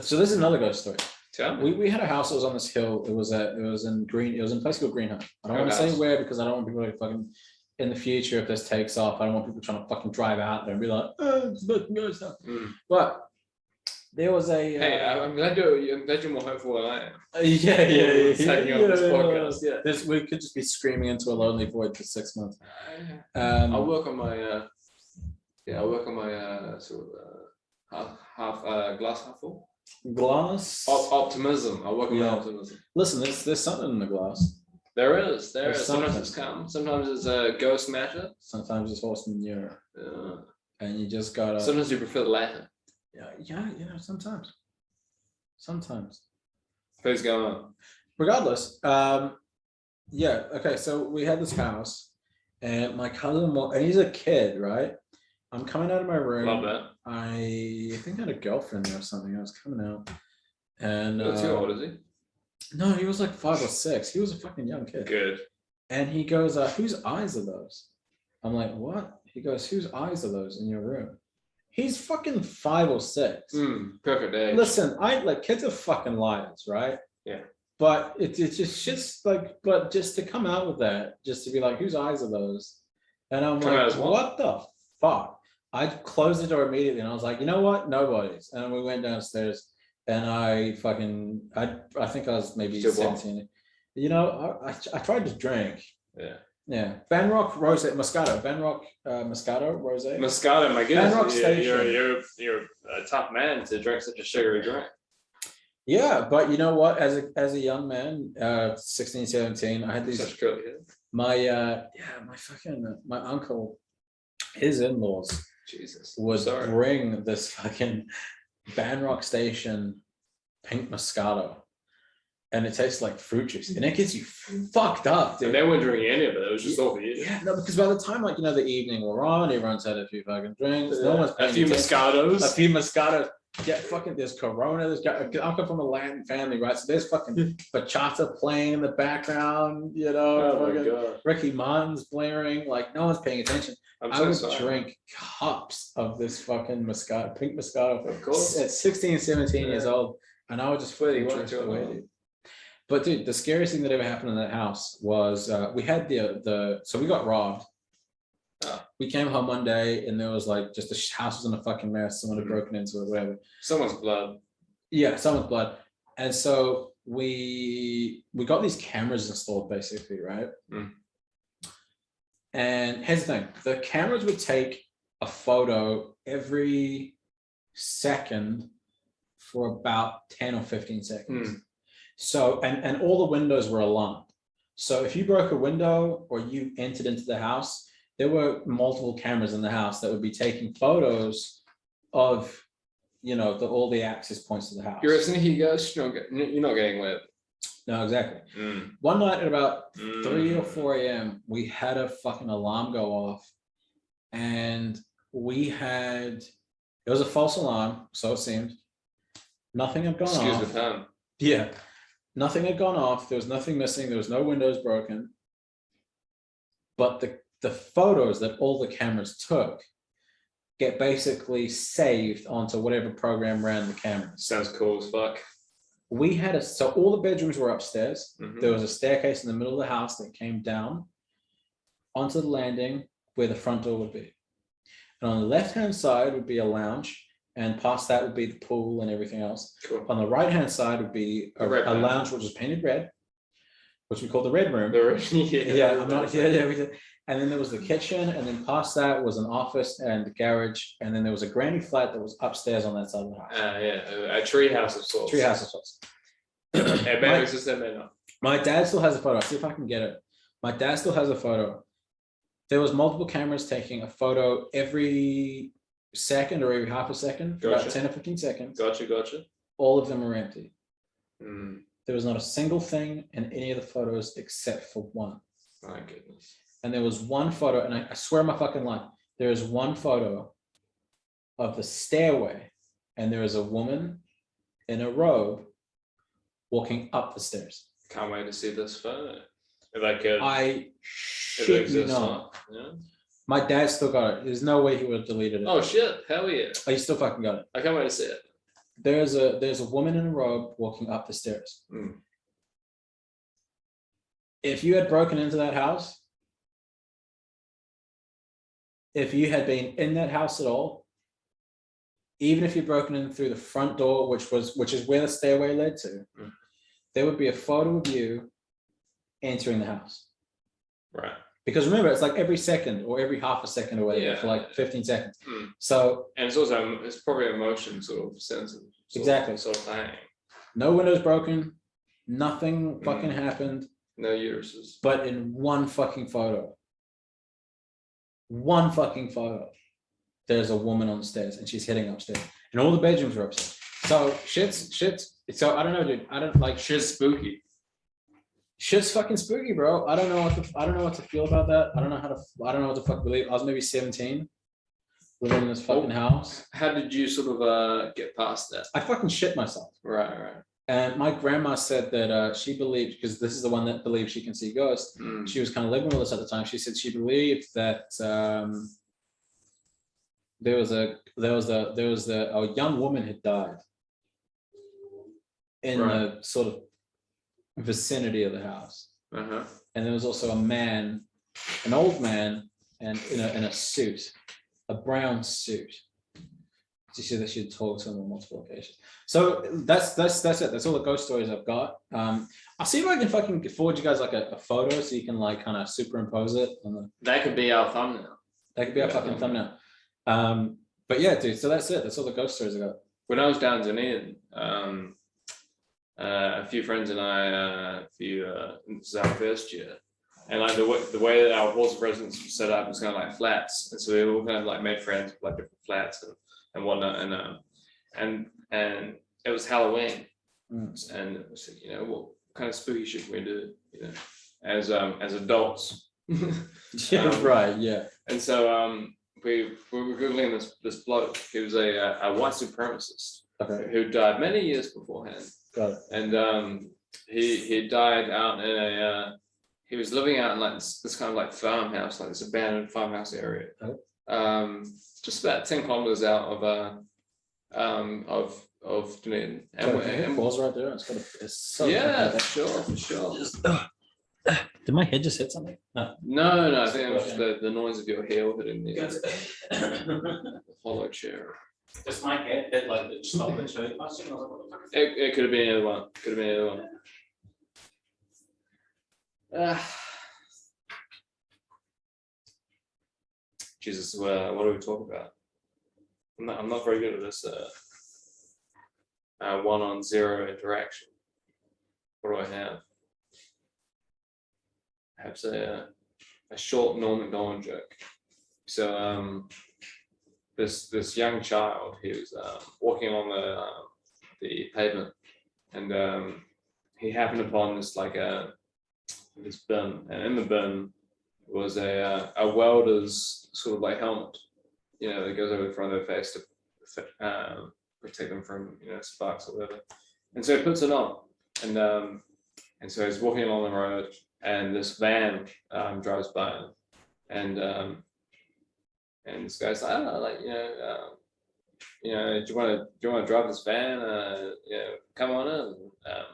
So this is another ghost story. Tell me. We had a house that was on this hill. It was in a place called Greenhut. I don't want to say house. where because I don't want people to fucking in the future if this takes off. I don't want people trying to fucking drive out there and be like, oh, it's fucking ghost stuff. Mm. But there was a Hey, I'm glad you're more hopeful than I am. yeah. Setting up this podcast. Yeah, we could just be screaming into a lonely void for 6 months. I'll work on my sort of half glass half full. Glass. Optimism. I'll work on my Yeah. optimism. Listen, there's something in the glass. There is. There's Sometimes something. it's calm. Sometimes it's a ghost matter. Sometimes it's horse manure, and you just gotta. Sometimes you prefer the latter. Yeah, sometimes. Please go on. Regardless, yeah, okay, so we had this house, and my cousin, and he's a kid, right? I'm coming out of my room. Love that. I think I had a girlfriend there or something. I was coming out, and Too old, is he? no, he was like 5 or 6. He was a fucking young kid. Good. And he goes, "Whose eyes are those?" I'm like, "What?" He goes, "Whose eyes are those in your room?" He's fucking 5 or 6. Perfect age. Listen, I like kids are fucking liars, right? Yeah. But it's just like, but just to come out with that, just to be like, whose eyes are those? And I'm Come out like, as what? what the fuck? I closed the door immediately and I was like, you know what? Nobody's. And we went downstairs and I think I was maybe Still what? 17. You know, I tried to drink. Yeah. Yeah. Banrock Rosé Moscato. Banrock Moscato Rosé. Moscato, my Banrock goodness. Station. You're a tough man to drink such a sugary drink. Yeah, but you know what? As a young man, 16, 17, I had these Such curly hair. my uncle, his in-laws Jesus. would Sorry. bring this fucking Banrock Station pink Moscato, and it tastes like fruit juice, and it gets you fucked up, dude. And they weren't drinking any of it. It was just all for you. Yeah, no, because by the time the evening wore on, everyone's had a few fucking drinks. No one's a few paying attention. Moscatos. A few Moscatos. Yeah, fucking. There's Corona. I come from a Latin family, right? So there's fucking bachata playing in the background. You know, Oh my God. Ricky Martin's blaring. Like no one's paying attention. I would drink cups of this fucking Moscato, pink Moscato. Of course. At 16, 17 years old, and I would just Well, you drink want to away, know. dude. But dude, the scariest thing that ever happened in that house was we had so we got robbed. We came home one day and there was like just the house was in a fucking mess. Someone had broken into it, whatever. Someone's blood. Yeah, someone's blood. And so we got these cameras installed basically, right? And here's the thing: the cameras would take a photo every second for about 10 or 15 seconds. So and all the windows were alarmed. So if you broke a window or you entered into the house, there were multiple cameras in the house that would be taking photos of, all the access points to the house. You're a sneaky ghost. You're not getting away with it. No, exactly. One night at about 3 or 4 a.m., we had a fucking alarm go off, and it was a false alarm, so it seemed. Nothing had gone off. Excuse the pun. Yeah. Nothing had gone off. There was nothing missing. There was no windows broken. But the photos that all the cameras took get basically saved onto whatever program ran the cameras. Sounds cool as fuck. So all the bedrooms were upstairs. There was a staircase in the middle of the house that came down onto the landing where the front door would be. And on the left-hand side would be a lounge, and past that would be the pool and everything else. Cool. On the right-hand side would be a lounge which was painted red, which we call the red room. We did. And then there was the kitchen, and then past that was an office and the garage, and then there was a granny flat that was upstairs on that side of the house. A tree house of sorts. Treehouse of sorts. It may exist, it may not. My dad still has a photo. I'll see if I can get it. My dad still has a photo. There was multiple cameras taking a photo every second or every half a second, for about 10 or 15 seconds. Gotcha. All of them were empty. There There was not a single thing in any of the photos except for one. My goodness. And there was one photo, and I swear my fucking life, there is one photo of the stairway, and there is a woman in a robe walking up the stairs. Can't wait to see this photo. If I could. I shit you not. Yeah. My dad still got it. There's no way he would have deleted it. Oh shit! Hell yeah! Oh, he still fucking got it. I can't wait to see it. There's a woman in a robe walking up the stairs. If you had broken into that house, if you had been in that house at all, even if you'd broken in through the front door, which is where the stairway led to, there would be a photo of you entering the house. Right. Because remember, it's like every second or every half a second or whatever for like 15 seconds. So and it's probably a motion sort of sensitive. Exactly. Sort of thing. No windows broken, nothing fucking happened. No uteruses. But in one fucking photo, there's a woman on stairs and she's heading upstairs, and all the bedrooms are upstairs. So shit's. So I don't know, dude. I don't like Shit's spooky. shit's fucking spooky, bro. I don't know what to feel about that. I don't know what to fuck believe. I was maybe 17, living in this fucking house. How did you sort of get past that? I fucking shit myself. Right. And my grandma said that she believed, because this is the one that believes she can see ghosts. Mm. She was kind of living with us at the time. She said she believed that there was a young woman had died in Right. the sort of vicinity of the house, Uh-huh. and there was also a man, an old man, and in a suit, a brown suit. She said that she had talked to him on multiple occasions. So that's it. That's all the ghost stories I've got. I'll see if I can fucking forward you guys like a photo so you can like kind of superimpose it on the. That could be our thumbnail. That could be our fucking thumbnail. But yeah, dude. So that's it. That's all the ghost stories I got. When I was down in Dunedin, a few friends and I, this is our first year, and like the way that our halls of residence was set up was kind of like flats, and so we all kind of like made friends with like different flats and whatnot, and it was Halloween, and it was, you know, what kind of spooky shit can we do, you know, as adults. Right. Yeah. And so we were googling this bloke. He was a white supremacist Okay. who died many years beforehand. Got it. And he died out in he was living out in like this kind of like farmhouse, like this abandoned farmhouse area. Oh. Just about 10 kilometers out of Dunedin. And pause right there. It's got it's so Yeah, for sure. Did my head just hit something? No. No, I think it was the noise of your heel hitting the hollow chair. Just my head hit like the stop and show. It could have been either one. Jesus, what do we talk about? I'm not very good at this 1-on-0 interaction. What do I have? I have a short Norm Macdonald joke. So this young child, he was walking along the pavement, and he happened upon this this bin, and in the bin was a welder's sort of like helmet, you know, that goes over the front of their face to protect them from, you know, sparks or whatever. And so he puts it on, and so he's walking along the road, and this van drives by him, and this guy's like, oh, like, do you want to drive this van? Come on in.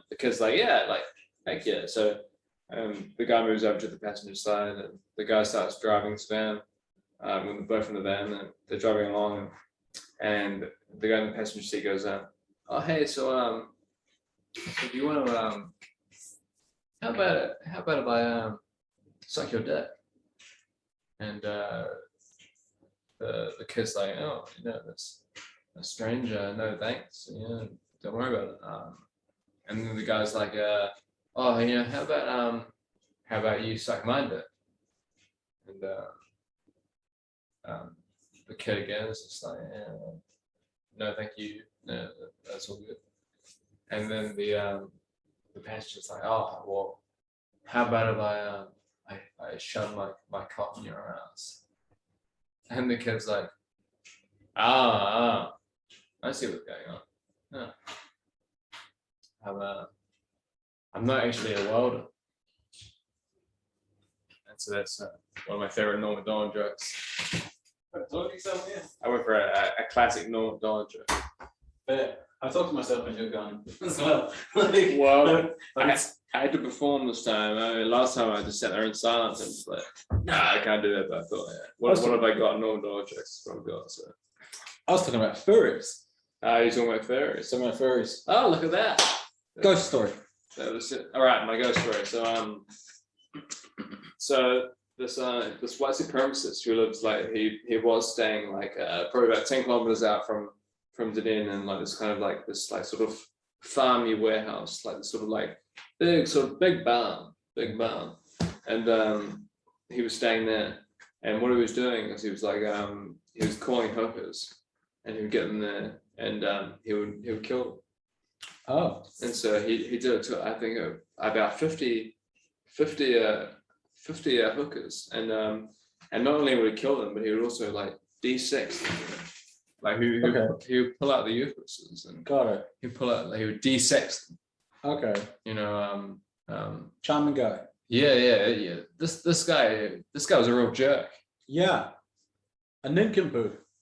The kid's like, yeah, like, heck yeah. So the guy moves over to the passenger side, and the guy starts driving this van with them both in the van, and they're driving along, and the guy in the passenger seat goes, oh, hey, so do you want to, how about if I suck your dick? And the kid's like, oh, you know, that's strange. No thanks. You know, don't worry about it. And then the guy's like, oh, you know, how about you suck my dick? And the kid again is just like, no, thank you. No, that's all good. And then the passenger's like, oh, well, how about if I shove my cock in your ass? And the kid's like, I see what's going on. Yeah. I'm not actually a welder. And so that's one of my favorite Norm Macdonald jokes. I went for a classic Norm Macdonald joke. But I talked to myself when you're gone as well. Well, I had to perform this time. I mean, last time I just sat there in silence and was like, nah, I can't do that. But I thought, yeah, what have I got? Norm Macdonald jokes from God. So I was talking about furries. you're talking about fairies. Talking about furries. Oh, look at that. Ghost story. That was it. All right, my ghost story. So this white supremacist who lives like he was staying like probably about 10 kilometers out from Dunedin, and like this kind of like this like sort of farmy warehouse, like this sort of like big barn, big barn, and he was staying there. And what he was doing is he was like he was calling hookers, and he would get them there, and he would kill them. Oh, And so he did it to, I think, about 50 hookers, and not only would he kill them, but he would also like de-sex them. Like he would pull out the uteruses, and got it. he would de-sex them. Okay. You know, Charming guy. yeah. This guy was a real jerk. Yeah. A nincompoop.